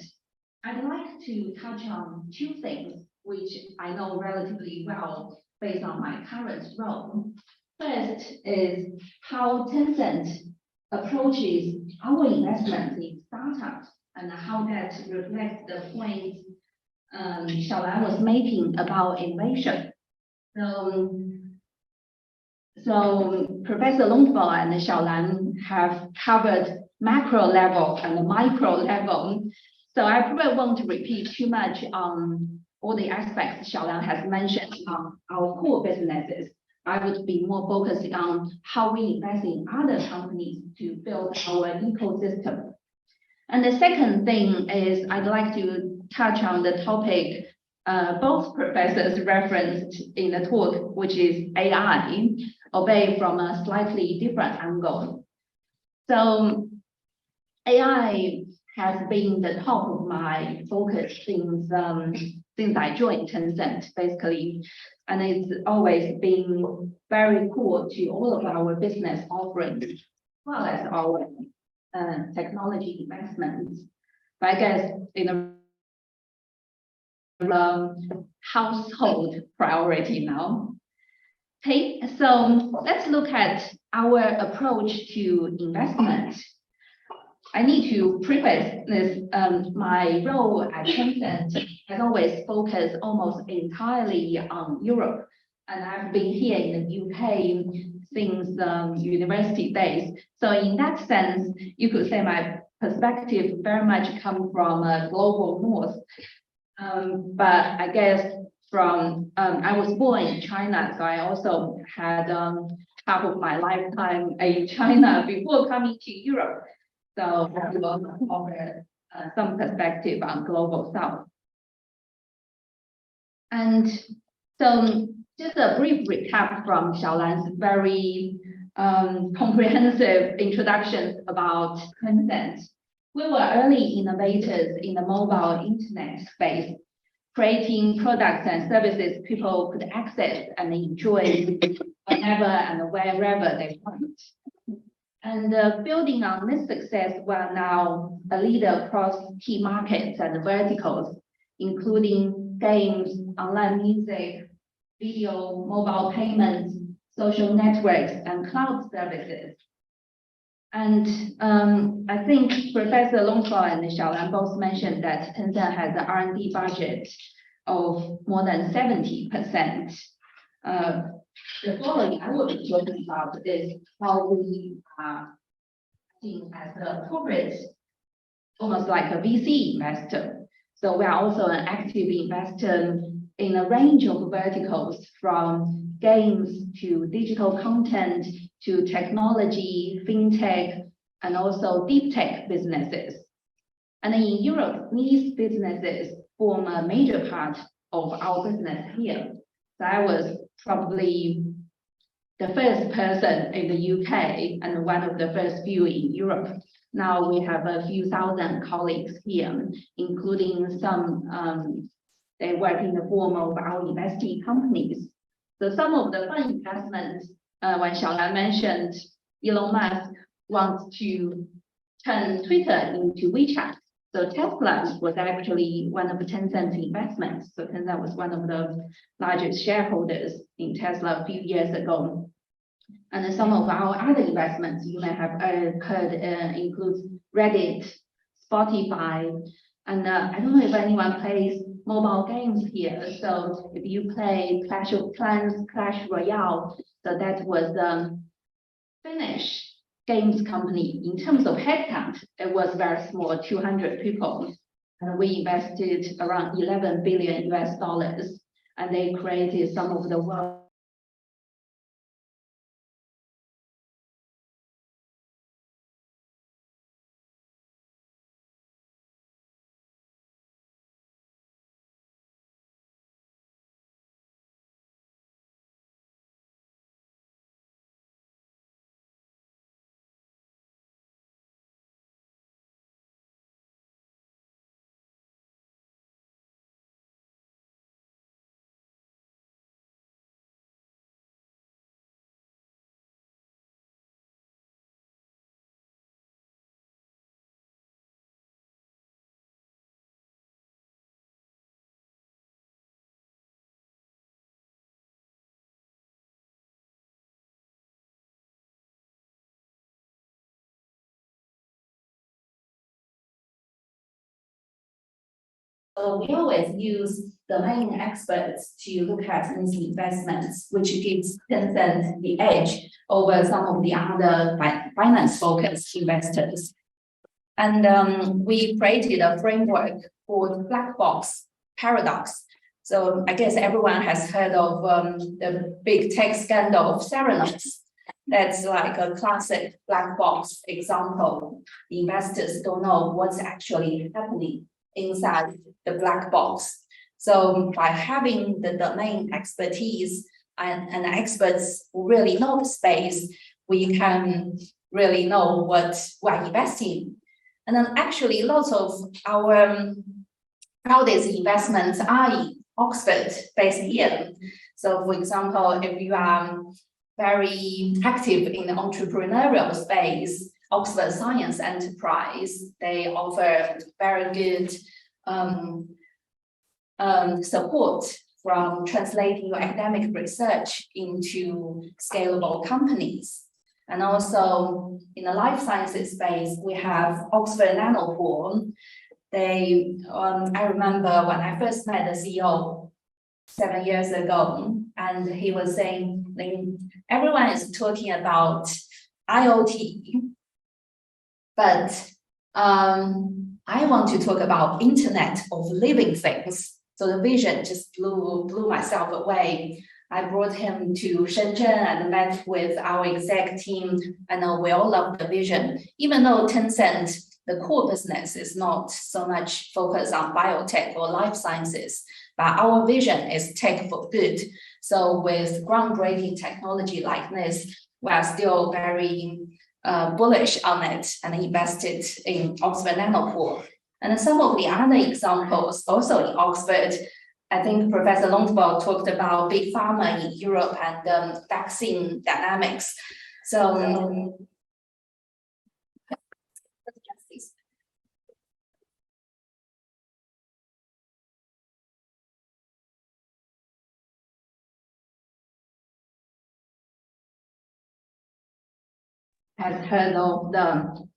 I'd like to touch on two things, which I know relatively well based on my current role. First is how Tencent approaches our investment in startups and how that reflects the point Xiaolan was making about innovation. So Professor Longfeld and Xiaolan have covered macro level and micro level. So I probably won't repeat too much on all the aspects Xiaolan has mentioned on our core businesses. I would be more focusing on how we invest in other companies to build our ecosystem. And the second thing is I'd like to touch on the topic both professors referenced in the talk, which is AI, albeit from a slightly different angle. So AI has been the top of my focus since I joined Tencent, basically, and it's always been very core to all of our business offerings, as well as our technology investments. But I guess in a household priority now. So let's look at our approach to investment. I need to preface this, my role at Tencent has always focused almost entirely on Europe. And I've been here in the UK since university days. So in that sense, you could say my perspective very much come from a global north. But I guess from, I was born in China, so I also had half of my lifetime in China before coming to Europe. So I will offer some perspective on global south. And so just a brief recap from Xiaolan's very comprehensive introduction about Tencent. We were early innovators in the mobile internet space, creating products and services people could access and enjoy whenever and wherever they want. And building on this success, we're now a leader across key markets and verticals, including games, online music, video, mobile payments, social networks, and cloud services. And I think Professor Longshore and Xiaolan both mentioned that Tencent has an R&D budget of more than 70%. The following I will be talking about is how we are acting as a corporate, almost like a VC investor. So we are also an active investor in a range of verticals, from games to digital content to technology, fintech, and also deep tech businesses. And in Europe, these businesses form a major part of our business here. So I was probably the first person in the UK and one of the first few in Europe. Now we have a few thousand colleagues here, including some, they work in the form of our investee companies. So some of the fund investments, when Xiaolan mentioned Elon Musk wants to turn Twitter into WeChat. So Tesla was actually one of the Tencent investments. So Tencent was one of the largest shareholders in Tesla a few years ago. And some of our other investments you may have heard includes Reddit, Spotify, and I don't know if anyone plays mobile games here. So if you play Clash of Clans, Clash Royale, so that was Finnish games company. In terms of headcount, it was very small, 200 people. And we invested around $11 billion US, and they created some of the world. We always use domain experts to look at these investments, which gives Tencent the edge over some of the other finance-focused investors. And we created a framework called Black Box Paradox. So I guess everyone has heard of the big tech scandal of Theranos. That's like a classic black box example. The investors don't know what's actually happening inside the black box. So by having the domain expertise and experts who really know the space, we can really know what we're investing. And then actually lots of our proudest investments are in Oxford based here. So for example, if you are very active in the entrepreneurial space, Oxford Science Enterprise, they offer very good support from translating your academic research into scalable companies. And also in the life sciences space, we have Oxford Nanopore. They, I remember when I first met the CEO 7 years ago, and he was saying, everyone is talking about IoT, but I want to talk about Internet of Living Things. So the vision just blew myself away. I brought him to Shenzhen and met with our exec team, and we all love the vision. Even though Tencent, the core business is not so much focused on biotech or life sciences, but our vision is tech for good. So with groundbreaking technology like this, we are still very bullish on it and invested in Oxford Nanopore. And some of the other examples also in Oxford, I think Professor Longsdorf talked about big pharma in Europe and vaccine dynamics. So has heard of the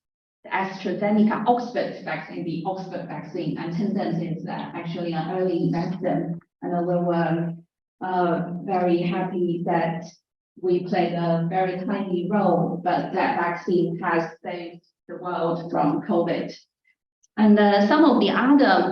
AstraZeneca Oxford vaccine, the Oxford vaccine, and Tencent is actually an early investor, and we were very happy that we played a very tiny role, but that vaccine has saved the world from COVID. And some of the other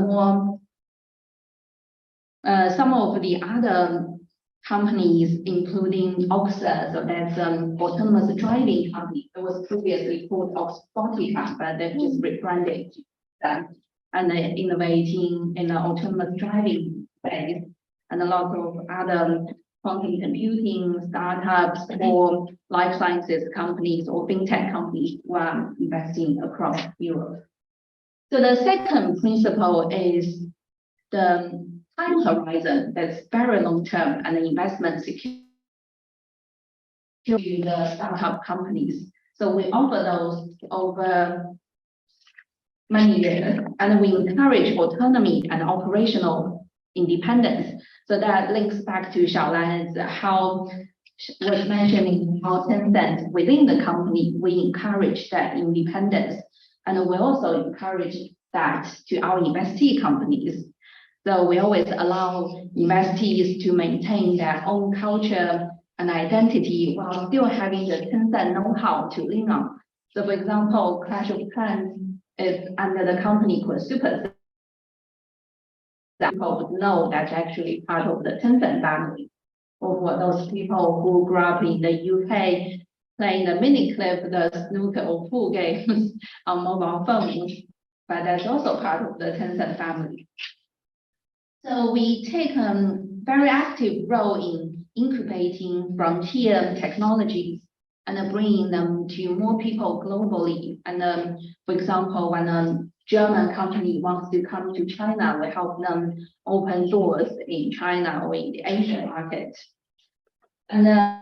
companies, including Oxa, so that's autonomous driving company. It was previously called Oxbotica, but they've just rebranded that, and they're innovating in the autonomous driving space, and a lot of other quantum computing startups or life sciences companies or fintech companies were investing across Europe. So the second principle is the time horizon that's very long term and the investment security to the startup companies. So we offer those over many years, and we encourage autonomy and operational independence. So that links back to Xiaolan's how was mentioning how Tencent within the company, we encourage that independence, and we also encourage that to our investee companies. So we always allow investees to maintain their own culture and identity while still having the Tencent know-how to lean on. So for example, Clash of Clans is under the company called Super. People would know that's actually part of the Tencent family. Or for those people who grew up in the UK playing the Miniclip, the snooker or pool games on mobile phones, but that's also part of the Tencent family. So we take a very active role in incubating frontier technologies and bringing them to more people globally. And for example, when a German company wants to come to China, we help them open doors in China or in the Asian market. And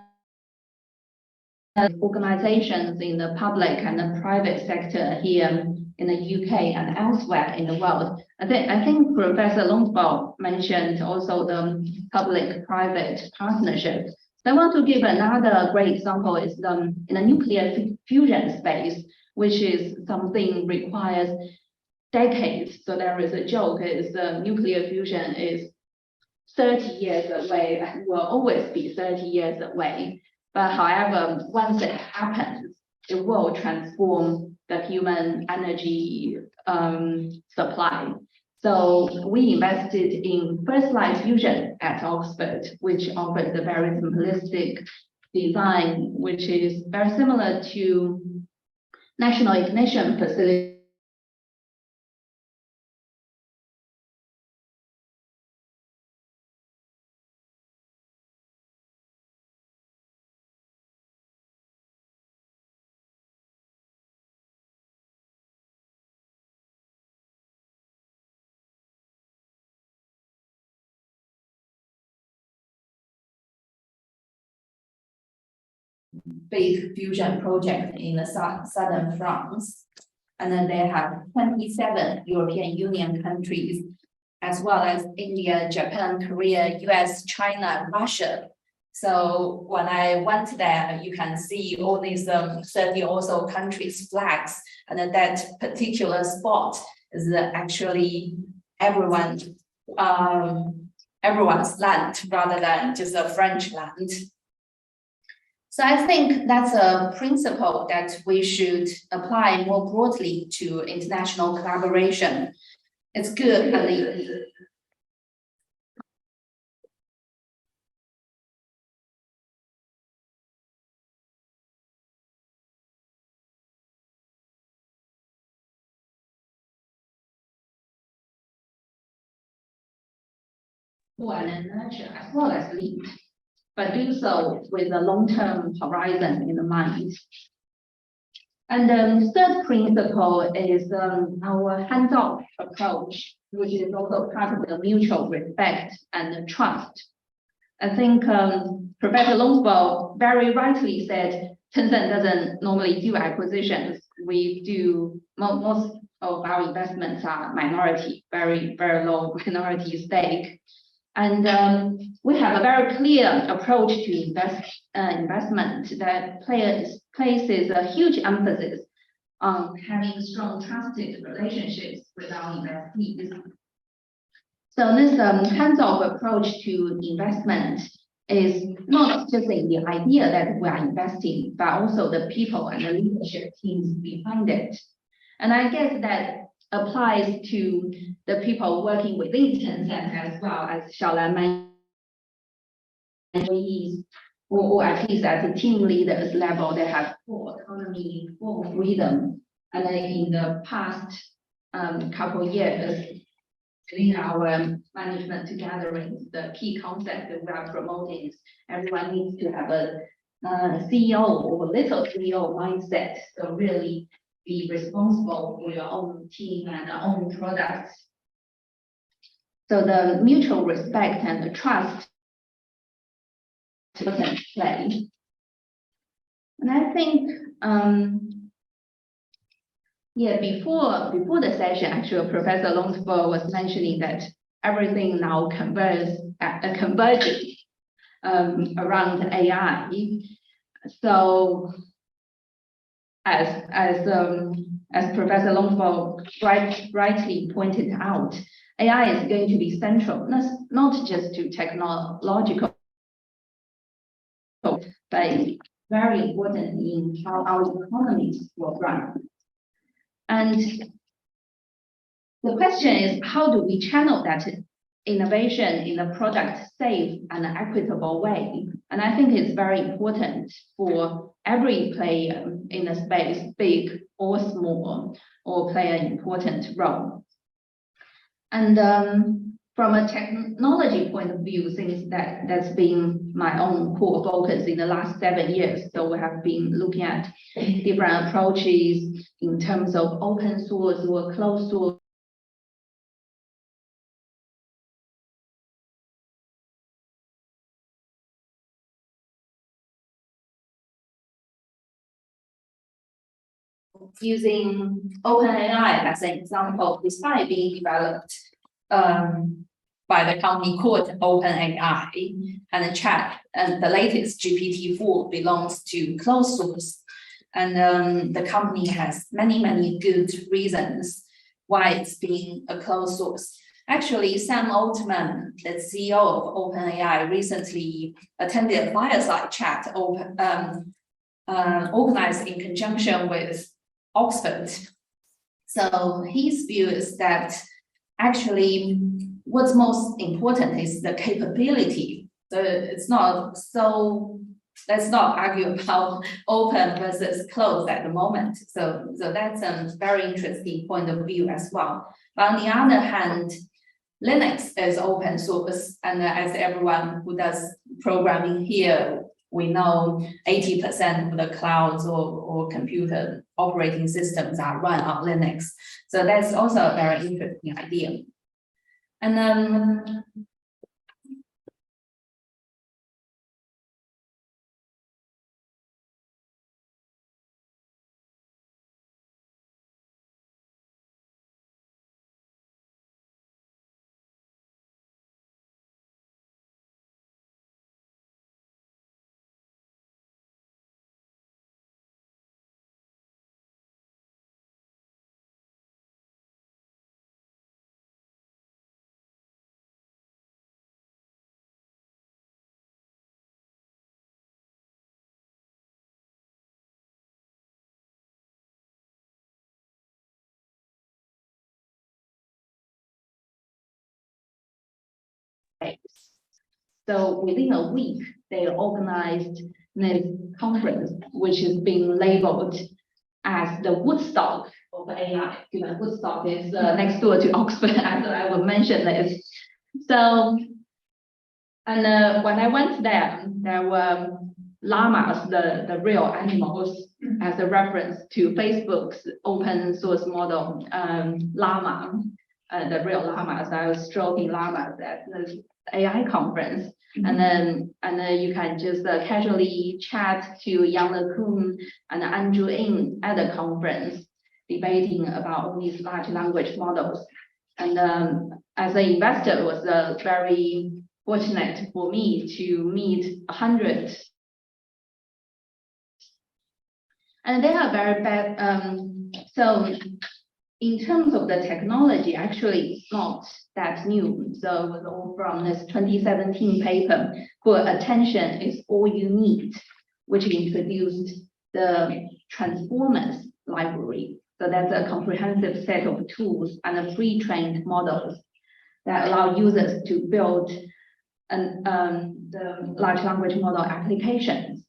organizations in the public and the private sector here in the UK and elsewhere in the world. I think Professor Longsdorf mentioned also the public-private partnerships. So I want to give another great example is in the nuclear fusion space, which is something requires decades. So there is a joke is nuclear fusion is 30 years away and will always be 30 years away. But however, once it happens, it will transform the human energy supply. So we invested in First Light Fusion at Oxford, which offers a very simplistic design, which is very similar to National Ignition Facility. Big fusion project in the southern France. And then they have 27 European Union countries as well as India, Japan, Korea, US, China, Russia. So when I went there, you can see all these 30 also countries' flags, and then that particular spot is actually everyone's land rather than just a French land. So I think that's a principle that we should apply more broadly to international collaboration. It's good at the and nurture as well as lead, but do so with a long-term horizon in mind. And the third principle is our hands-off approach, which is also part of the mutual respect and trust. I think Professor Longsbo very rightly said Tencent doesn't normally do acquisitions. We do most of our investments are minority, very low minority stake. And we have a very clear approach to investment that places a huge emphasis on having strong trusted relationships with our investees. So this hands-off approach to investment is not just in the idea that we are investing, but also the people and the leadership teams behind it. And I guess that applies to the people working within Tencent as well, as Xiaolan mentioned, or at least at the team leaders level, they have full autonomy, full freedom. And then in the past couple of years, within our management gatherings, the key concept that we are promoting is everyone needs to have a CEO or little CEO mindset. So really be responsible for your own team and own products. So the mutual respect and the trust can play. And I think, before the session, actually, Professor Longsbo was mentioning that everything now converges around AI. So as Professor Longsbo rightly pointed out, AI is going to be central, not just to technological, but very important in how our economies will run. And the question is, how do we channel that innovation in a product safe and equitable way? And I think it's very important for every player in the space, big or small, or play an important role. And from a technology point of view, since that's been my own core focus in the last 7 years. So we have been looking at different approaches in terms of open source or closed source. Using OpenAI as an example, despite being developed by the company called OpenAI, and the chat and the latest GPT-4 belongs to closed source. And the company has many good reasons why it's being a closed source. Actually, Sam Altman, the CEO of OpenAI, recently attended a fireside chat organized in conjunction with Oxford. So his view is that actually what's most important is the capability. So it's not so, let's not argue about open versus closed at the moment. So that's a very interesting point of view as well. But on the other hand, Linux is open source, and as everyone who does programming here, we know 80% of the clouds or computer operating systems are run on Linux. So that's also a very interesting idea. And then So within a week, they organized this conference, which is being labeled as the Woodstock of AI. Given Woodstock is next door to Oxford, as I will mention this. So, and when I went there, there were llamas, the real animals, as a reference to Facebook's open source model, llama, the real llamas. I was stroking llamas at the AI conference. And then you can just casually chat to Yang LeCun and Andrew Ng at the conference, debating about all these large language models. And as an investor, it was very fortunate for me to meet 100. And they are very bad. So in terms of the technology, actually, it's not that new. So it was all from this 2017 paper called Attention is All You Need, which introduced the Transformers library. So that's a comprehensive set of tools and pre-trained models that allow users to build the large language model applications.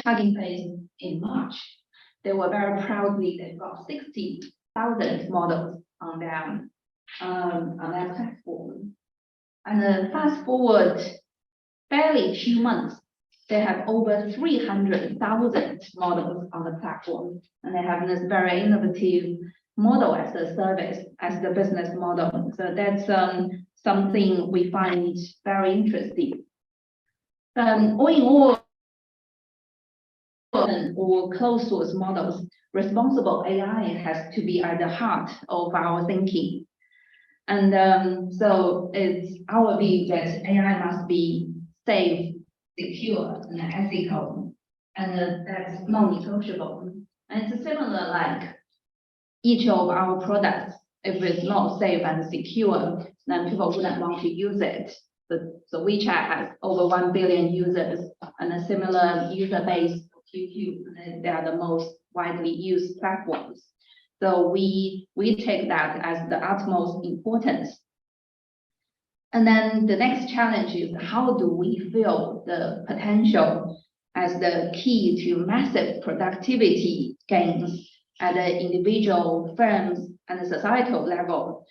Hugging Face in March, they were very proudly, they've got 60,000 models on their platform. And then fast forward barely 2 months, they have over 300,000 models on the platform. And they have this very innovative model as a service, as the business model. So that's something we find very interesting. All in all, or closed source models, responsible AI has to be at the heart of our thinking. And so it's our view that AI must be safe, secure, and ethical, and that's non-negotiable. And it's similar like each of our products, if it's not safe and secure, then people wouldn't want to use it. So WeChat has over 1 billion users and a similar user base of QQ, and they are the most widely used platforms. So we take that as the utmost importance. And then the next challenge is how do we fill the potential as the key to massive productivity gains at the individual firms and the societal level?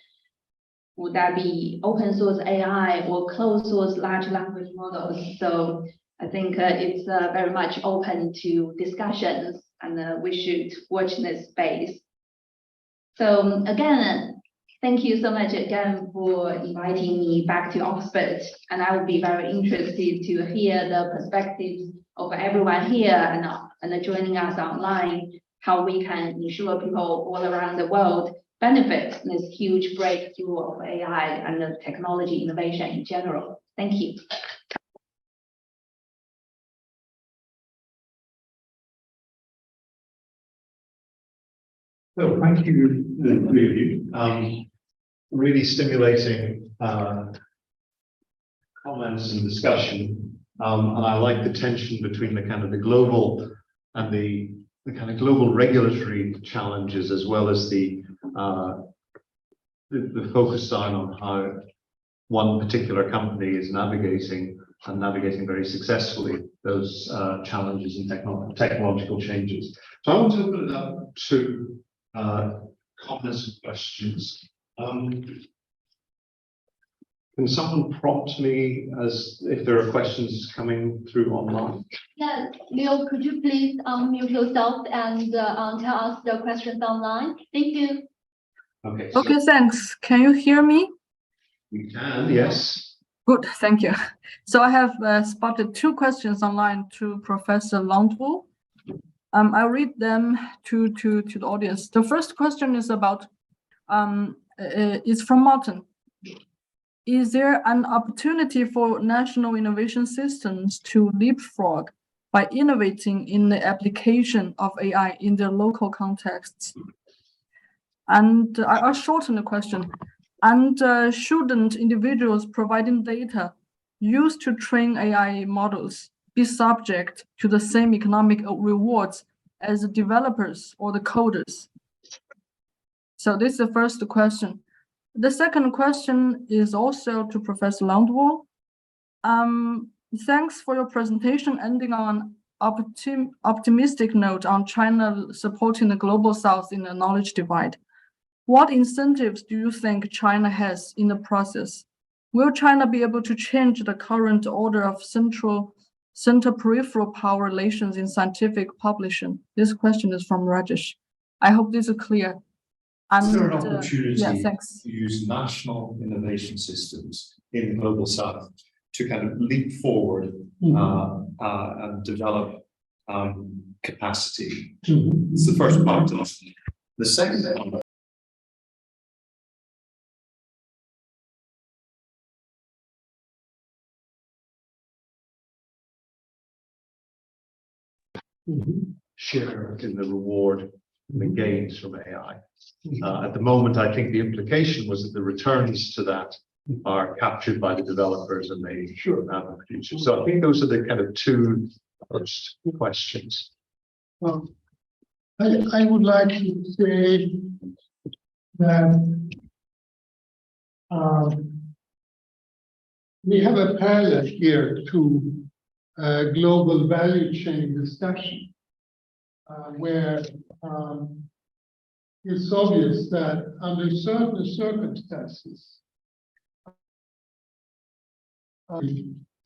Would that be open source AI or closed source large language models? So I think it's very much open to discussions, and we should watch this space. So again, thank you so much again for inviting me back to Oxford, and I would be very interested to hear the perspectives of everyone here and joining us online, how we can ensure people all around the world benefit this huge breakthrough of AI and the technology innovation in general. Thank you. So thank you, the three of you. Really stimulating comments and discussion. And I like the tension between the kind of the global and the kind of global regulatory challenges, as well as the focus on how one particular company is navigating very successfully those challenges and technological changes. So I want to open it up to comments and questions. Can someone prompt me as if there are questions coming through online? Yeah, Leo, could you please unmute yourself and tell us the questions online? Thank you. Okay. Okay, thanks. Can you hear me? We can, yes. Good, thank you. So I have spotted 2 questions online to Professor Landru. I'll read them to the audience. The first question is about, is from Martin. Is there an opportunity for national innovation systems to leapfrog by innovating in the application of AI in their local contexts? And I'll shorten the question. And shouldn't individuals providing data used to train AI models be subject to the same economic rewards as the developers or the coders? So this is the first question. The second question is also to Professor Landwall. Thanks for your presentation, ending on optimistic note on China supporting the global south in the knowledge divide. What incentives do you think China has in the process? Will China be able to change the current order of center-peripheral power relations in scientific publishing? This question is from Rajesh. I hope this is clear. Is there an And, opportunity yeah, thanks. to use national innovation systems in the global south to kind of leap forward and develop capacity? It's the first part of it. The second one. Share in the reward and the gains from AI. At the moment, I think the implication was that the returns to that are captured by the developers and they have a future. So I think those are the kind of two first questions. Well, I would like to say that we have a parallel here to global value chain discussion, where it's obvious that under certain circumstances,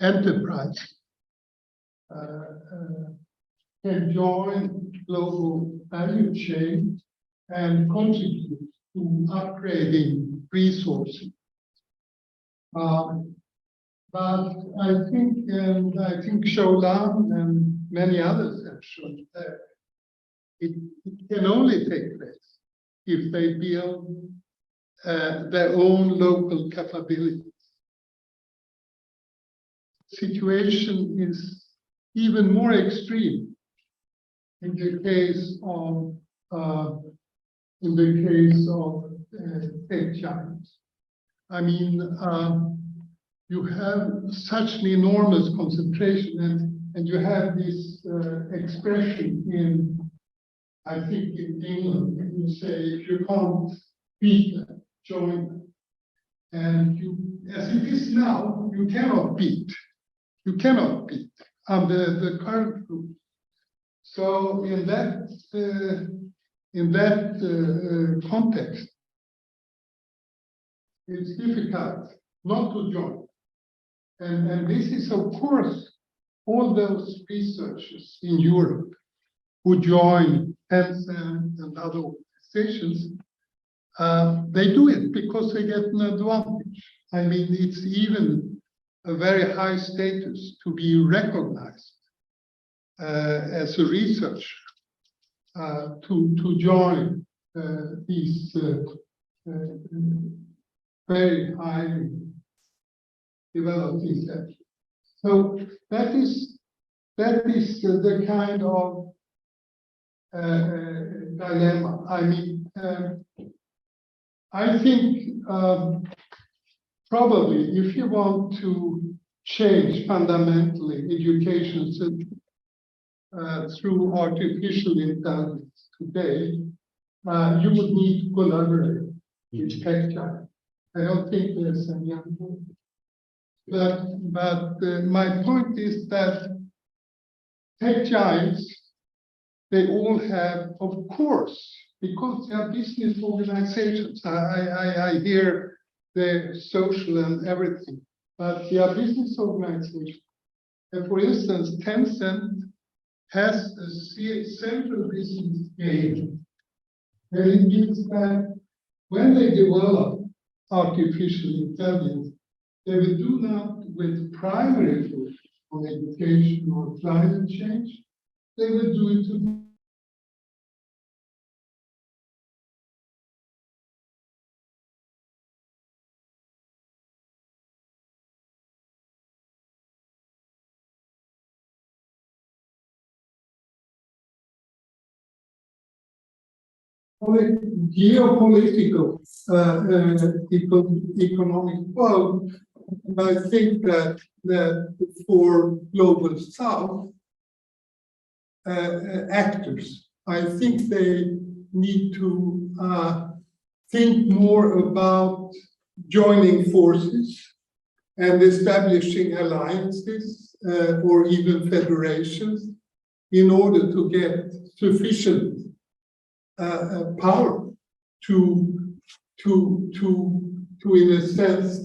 enterprise can join global value chain and contribute to upgrading resources. But I think Xiaolan and many others have shown that it can only take place if they build their own local capabilities. Situation is even more extreme in the case of tech giants. I mean, you have such an enormous concentration, and you have this expression in, I think in England, you say if you can't beat them, join them. And you, as it is now, you cannot beat. You cannot beat under the current rules. So in that context, it's difficult not to join. And this is, of course, all those researchers in Europe who join Tencent and other organizations, they do it because they get an advantage. I mean, it's even a very high status to be recognized as a researcher, to join these very highly developed research. So that is the kind of dilemma. I mean, I think probably if you want to change fundamentally education system through artificial intelligence today, you would need to collaborate with tech giants. I don't think there's any other way. But my point is that tech giants, they all have, of course, because they are business organizations. I hear the social and everything, but they are business organizations. And for instance, Tencent has a central business game. And it means that when they develop artificial intelligence, they will do not with primary focus on education or climate change. They will do it to geopolitical economic world. I think that for global south actors, I think they need to think more about joining forces and establishing alliances or even federations in order to get sufficient power to in a sense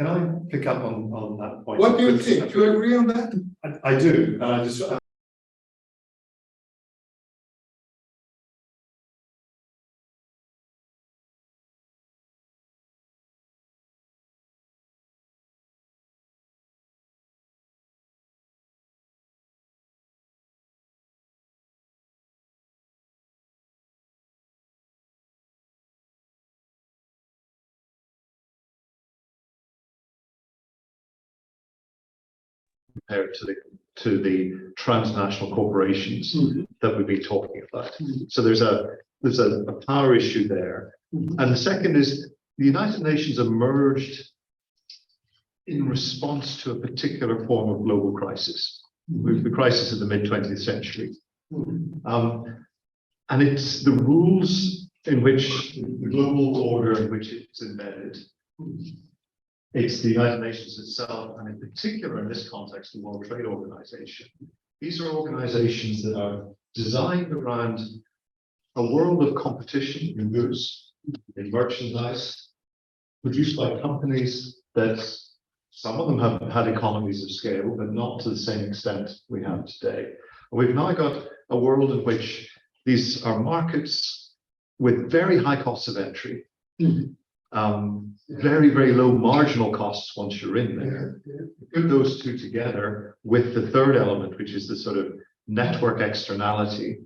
Can I pick up on that point? what do you think? Do you agree on that? I do, and I just. Compared to the transnational corporations that we've been talking about. So there's a power issue there. And the second is the United Nations emerged in response to a particular form of global crisis, the crisis of the mid-20th century. And it's the rules in which the global order in which it's embedded. It's the United Nations itself, and in particular in this context, the World Trade Organization. These are organizations that are designed around a world of competition in goods, in merchandise, produced by companies that some of them have had economies of scale, but not to the same extent we have today. And we've now got a world in which these are markets with very high costs of entry. Very, very low marginal costs once you're in there. Put those two together with the third element, which is the sort of network externality.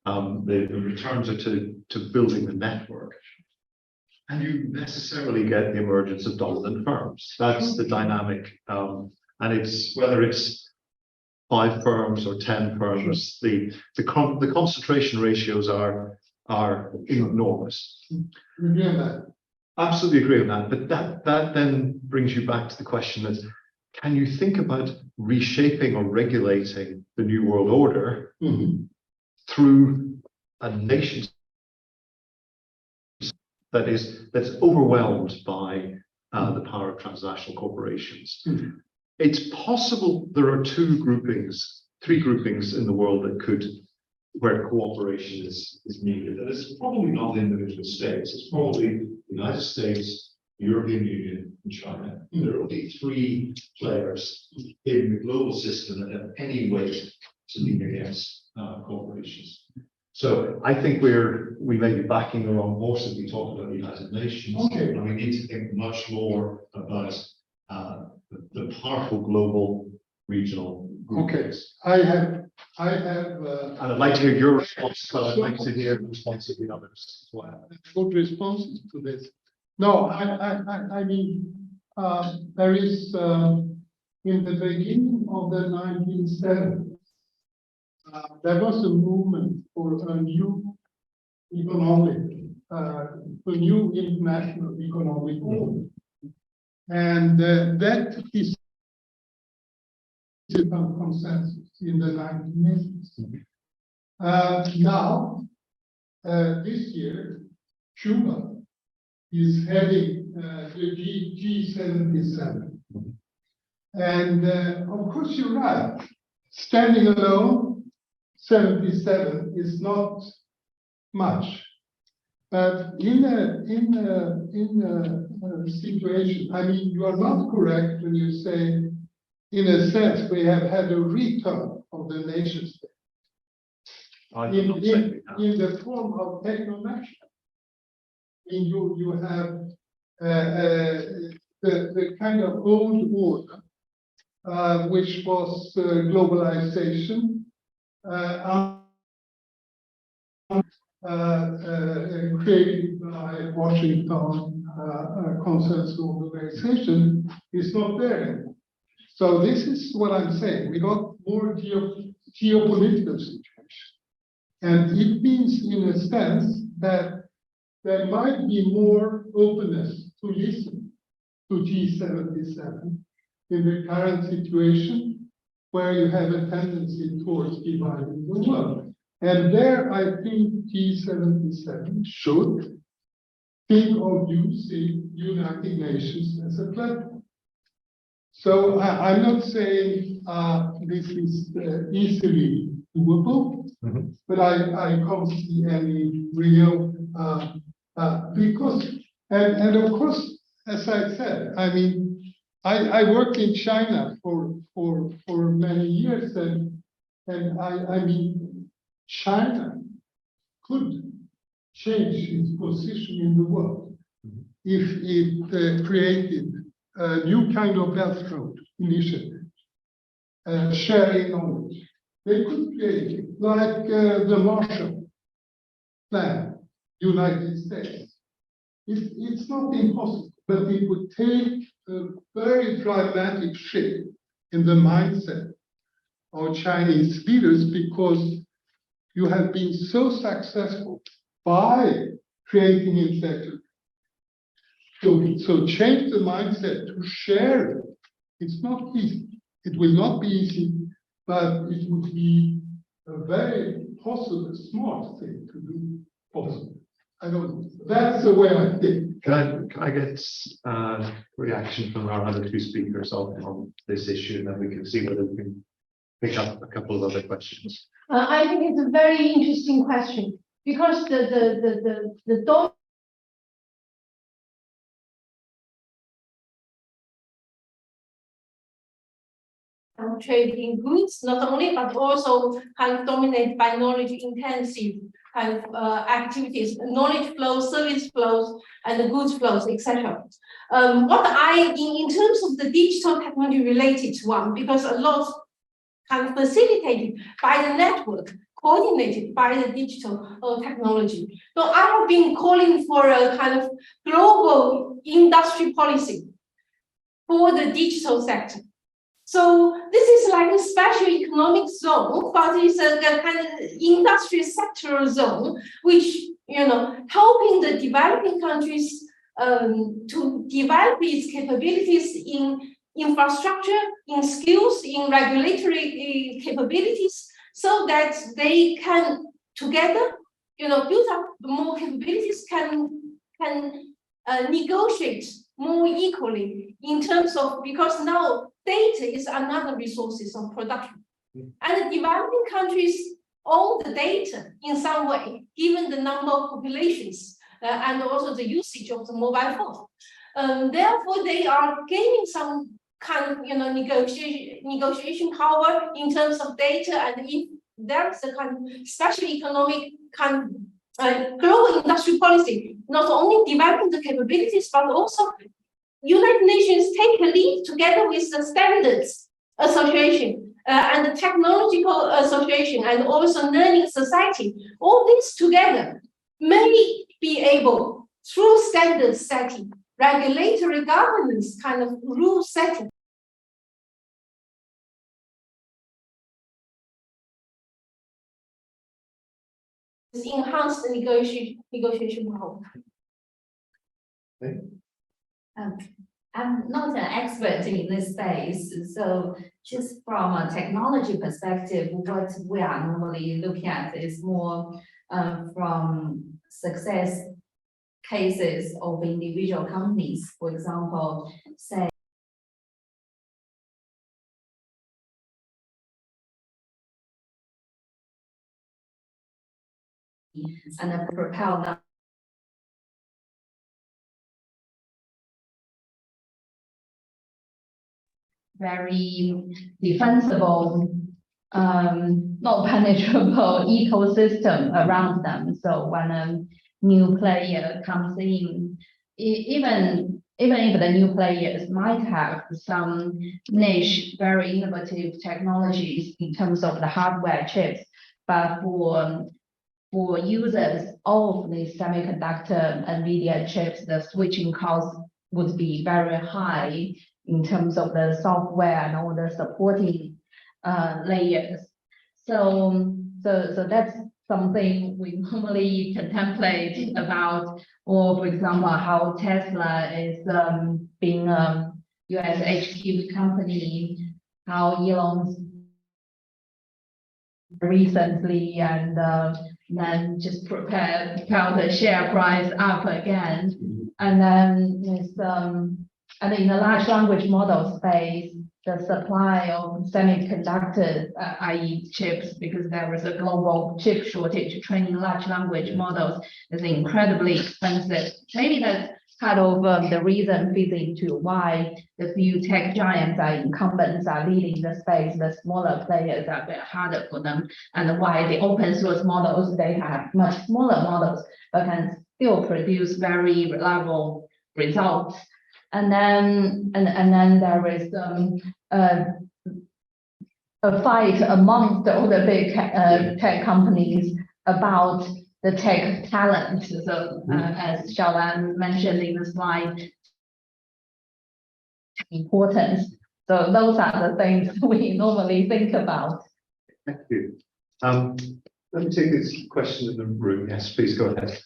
The returns are to building the network. And you necessarily get the emergence of dominant firms. That's the dynamic. And it's whether it's 5 firms or 10 firms, the concentration ratios are enormous. Absolutely agree with that, but that then brings you back to the question that can you think about reshaping or regulating the new world order through a nation that's overwhelmed by the power of transnational corporations? It's possible there are 3 groupings in the world where cooperation is needed. And it's probably not the individual states. It's probably the United States, the European Union, and China. There are only 3 players in the global system that have any weight to lean against corporations. So I think we may be backing the wrong horse if we talk about the United Nations. And we need to think much more about the powerful global regional groupings. And I'd like to hear your response, but I'd like to hear the response of the others as well. Good responses to this. No, I mean, there is in the beginning of the 1970s, there was a movement for a new economic, a new international economic order. And that is a consensus in the 1980s. Now, this year, Cuba is heading the G77. And of course, you're right. Standing alone, 77 is not much. But in a situation, I mean, you are not correct when you say, in a sense, we have had a return of the nation state in the form of techno-national. I mean, you have the kind of old order, which was globalization, created by Washington Consensus Organization is not there anymore. So this is what I'm saying. We got more geopolitical situation. And it means, in a sense, that there might be more openness to listen to G77 in the current situation, where you have a tendency towards dividing the world. And there, I think G77 should think of using United Nations as a platform. So I'm not saying this is easily doable, but I can't see any real because and of course, as I said, I mean, I worked in China for many years, and I mean, China could change its position in the world if it created a new kind of Belt Road initiative, sharing knowledge. They could create it like the Marshall Plan, United States. It's not impossible, but it would take a very dramatic shift in the mindset of Chinese leaders, because you have been so successful by creating infrastructure. So change the mindset to share it. It's not easy. It will not be easy, but it would be a very possible, smart thing to do possible. I don't know. That's the way I think. Can I get reaction from our other two speakers on this issue, and then we can see whether we can pick up a couple of other questions. I think it's a very interesting question, because the trade in goods, not only, but also kind of dominated by knowledge intensive kind of activities, knowledge flows, service flows, and the goods flows, etc. What in terms of the digital technology related one, because a lot kind of facilitated by the network, coordinated by the digital technology. So I have been calling for a kind of global industry policy for the digital sector. So this is like a special economic zone, but it's a kind of industry sectoral zone, which, helping the developing countries to develop its capabilities in infrastructure, in skills, in regulatory capabilities, so that they can together, build up more capabilities, can negotiate more equally in terms of, because now data is another resources of production. And the developing countries own the data in some way, given the number of populations and also the usage of the mobile phone. Therefore, they are gaining some kind of negotiation power in terms of data, and if there is a kind of special economic kind of global industry policy, not only developing the capabilities, but also United Nations take a lead together with the Standards Association and the Technological Association and also Learning Society. All this together may be able, through standards setting, regulatory governance kind of rule setting, enhance the negotiation power. Okay. I'm not an expert in this space, so just from a technology perspective, what we are normally looking at is more from success cases of individual companies. For example, say and propel them very defensible, not penetrable ecosystem around them. So when a new player comes in, even even if the new players might have some niche, very innovative technologies in terms of the hardware chips, but for users of the semiconductor NVIDIA chips, the switching costs would be very high in terms of the software and all the supporting layers. So that's something we normally contemplate about, or for example, how Tesla is being a US HQ company, how Elon's recently and then just propel the share price up again. And then there's and in the large language model space, the supply of semiconductors, i.e. chips, because there is a global chip shortage, training large language models is incredibly expensive. Maybe that's part of the reason feeding to why the few tech giants are incumbents are leading the space, the smaller players are a bit harder for them, and why the open source models, they have much smaller models, but can still produce very reliable results. And then there is a fight amongst all the big tech companies about the tech talent. So as Xiaolan mentioned in the slide, importance. So those are the things we normally think about. Thank you. Let me take this question in the room. Yes, please go ahead.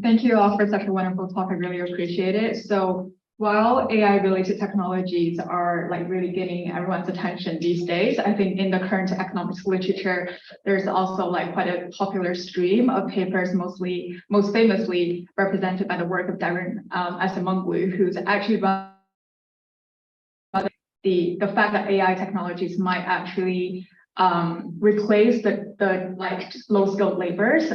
Thank you all for such a wonderful talk. I really appreciate it. So while AI-related technologies are like really getting everyone's attention these days, I think in the current economics literature, there's also like quite a popular stream of papers, most famously represented by the work of Darren Acemoglu, who's actually run the fact that AI technologies might actually replace the like low-skilled laborers.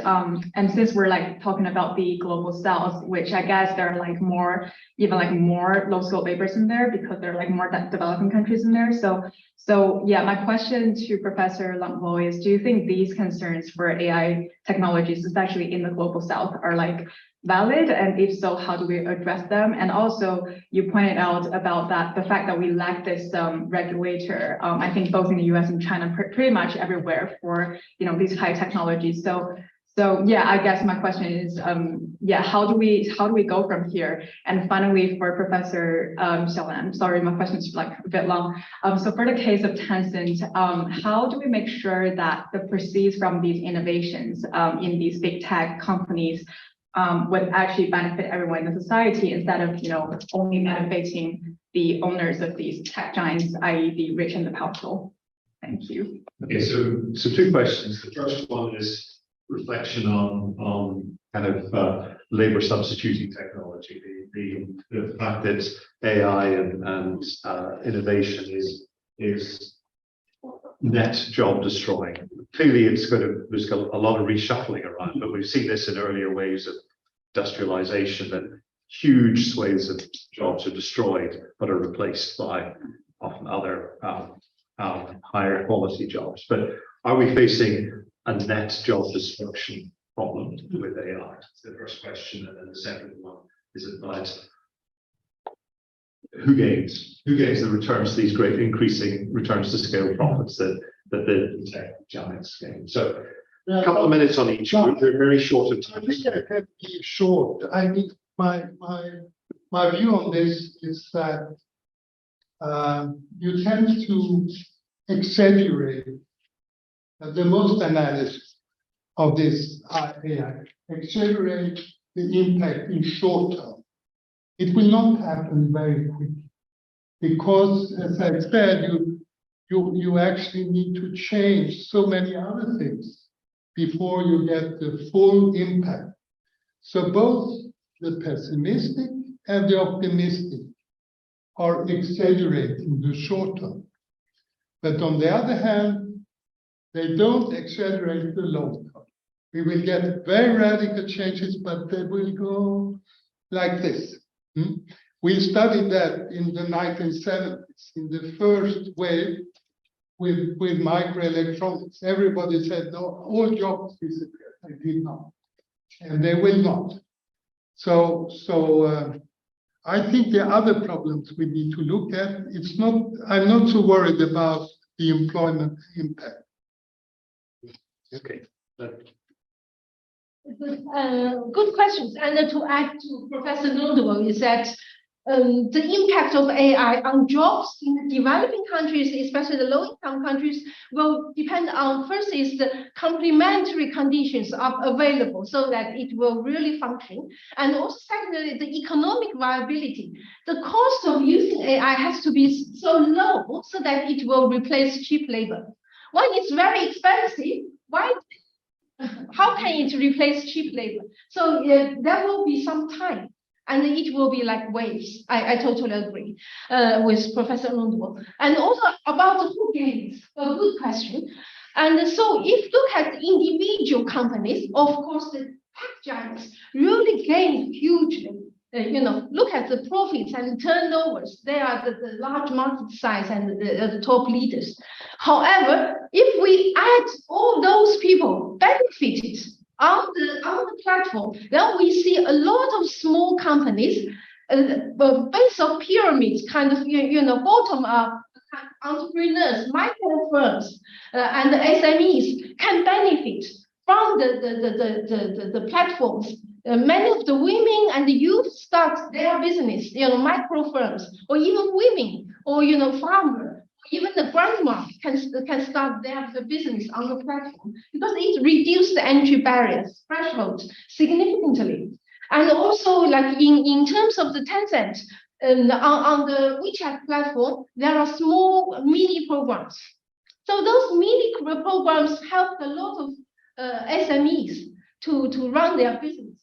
And since we're like talking about the global south, which I guess there are like more low-skilled laborers in there because there are like more developing countries in there. So yeah, my question to Professor Langbo is, do you think these concerns for AI technologies, especially in the global south, are like valid? And if so, how do we address them? And also, you pointed out about that the fact that we lack this regulator, I think both in the US and China, pretty much everywhere for these high technologies. So yeah, I guess my question is, yeah, how do we go from here? And finally, for Professor Xiaolan, sorry, my question is like a bit long. So for the case of Tencent, how do we make sure that the proceeds from these innovations in these big tech companies would actually benefit everyone in the society instead of only benefiting the owners of these tech giants, i.e. the rich and the powerful? Thank you. Okay, so two questions. The first one is reflection on kind of labor substituting technology, the fact that AI and innovation is net job destroying. Clearly, there's a lot of reshuffling around, but we've seen this in earlier waves of industrialization, that huge swathes of jobs are destroyed but are replaced by often other higher quality jobs. But are we facing a net job destruction problem with AI? That's the first question. And then the second one is about who gains the returns, these great increasing returns to scale profits that the tech giants gain. So a couple of minutes on each. We're very short of time. I think I can be short. I mean, my view on this is that you tend to exaggerate the most analysis of this AI, exaggerate the impact in short term. It will not happen very quickly because, as I said, you actually need to change so many other things before you get the full impact. So both the pessimistic and the optimistic are exaggerating the short term. But on the other hand, they don't exaggerate the long term. We will get very radical changes, but they will go like this. We studied that in the 1970s, in the first wave with microelectronics. Everybody said, no, all jobs disappear. They did not, and they will not. So I think there are other problems we need to look at. I'm not so worried about the employment impact. Okay. Good questions. And to add to Professor Nodewell is that the impact of AI on jobs in the developing countries, especially the low-income countries, will depend on, first is the complementary conditions are available so that it will really function. And also secondly, the economic viability. The cost of using AI has to be so low so that it will replace cheap labor. When it's very expensive, how can it replace cheap labor? So there will be some time. And it will be like waves. I totally agree with Professor Nodewell. And also about who gains, a good question. And so if you look at individual companies, of course, the tech giants really gain hugely. Look at the profits and turnovers. They are the large market size and the top leaders. However, if we add all those people benefited on the platform, then we see a lot of small companies, base of pyramids, kind of bottom up entrepreneurs, micro firms, and the SMEs can benefit from the platforms. Many of the women and the youth start their business, micro firms, or even women, or farmers. Even the grandma can start their business on the platform because it reduces the entry barriers, thresholds significantly. And also, like in terms of the Tencent, on the WeChat platform, there are small mini programs. So those mini programs help a lot of SMEs to run their business.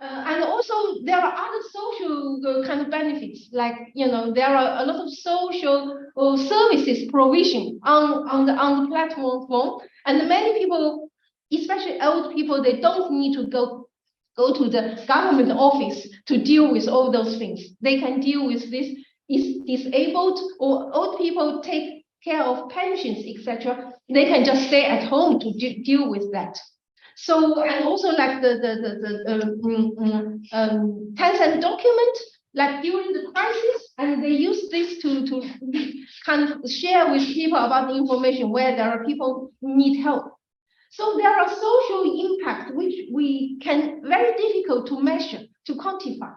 And also there are other social kind of benefits, like there are a lot of social services provision on the platform, and many people, especially old people, they don't need to go to the government office to deal with all those things. They can deal with this. Is disabled or old people take care of pensions, etc. They can just stay at home to deal with that. So, and also like the Tencent document, like during the crisis, and they use this to kind of share with people about the information where there are people who need help. So there are social impact which we can very difficult to measure, to quantify.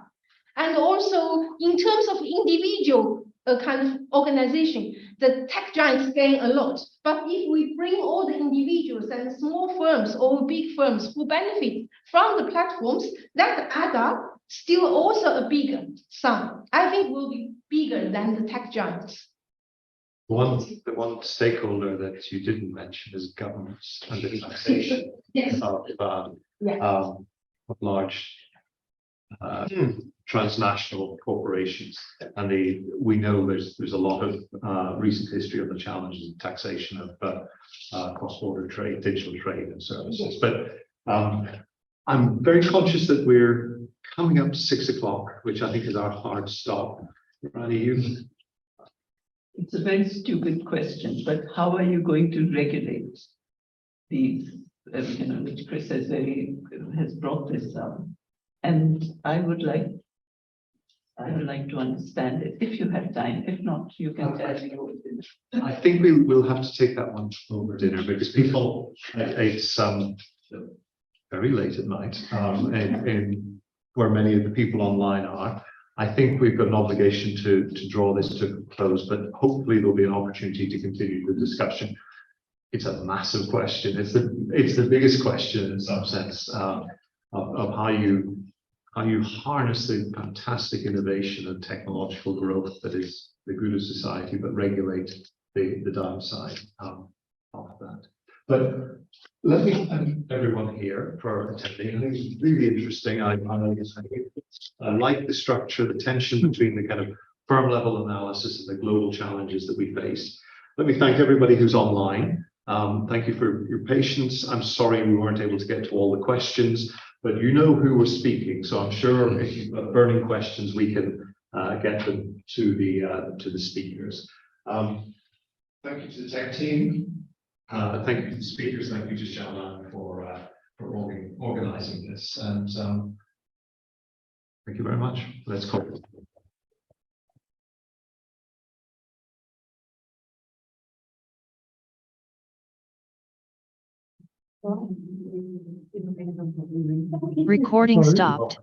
And also in terms of individual kind of organization, the tech giants gain a lot. But if we bring all the individuals and small firms or big firms who benefit from the platforms, that add up still also a bigger sum. I think will be bigger than the tech giants. The one stakeholder that you didn't mention is governments and the taxation Yes. of large transnational corporations, and we know there's a lot of recent history of the challenges of taxation of cross-border trade, digital trade, and services. But I'm very conscious that we're coming up to 6 o'clock, which I think is our hard stop. Rani, It's a very stupid question, but how are you going to regulate these? Which Chris has brought this up, and I would like to understand it if you have time. If not, you can tell me over dinner. I think we will have to take that one over dinner because people, it's very late at night, in where many of the people online are. I think we've got an obligation to draw this to a close, but hopefully there'll be an opportunity to continue the discussion. It's a massive question. It's the biggest question in some sense of how you harness the fantastic innovation and technological growth that is the good of society, but regulate the downside of that. But let me thank everyone here for attending. I think it's really interesting. I like the structure, the tension between the kind of firm level analysis and the global challenges that we face. Let me thank everybody who's online. Thank you for your patience. I'm sorry we weren't able to get to all the questions, but you know who was speaking. So I'm sure if you've got burning questions, we can get them to the speakers. Thank you to the tech team. Thank you to the speakers. Thank you to Xiaolan for organizing this. And thank you very much. Let's call it. Recording stopped.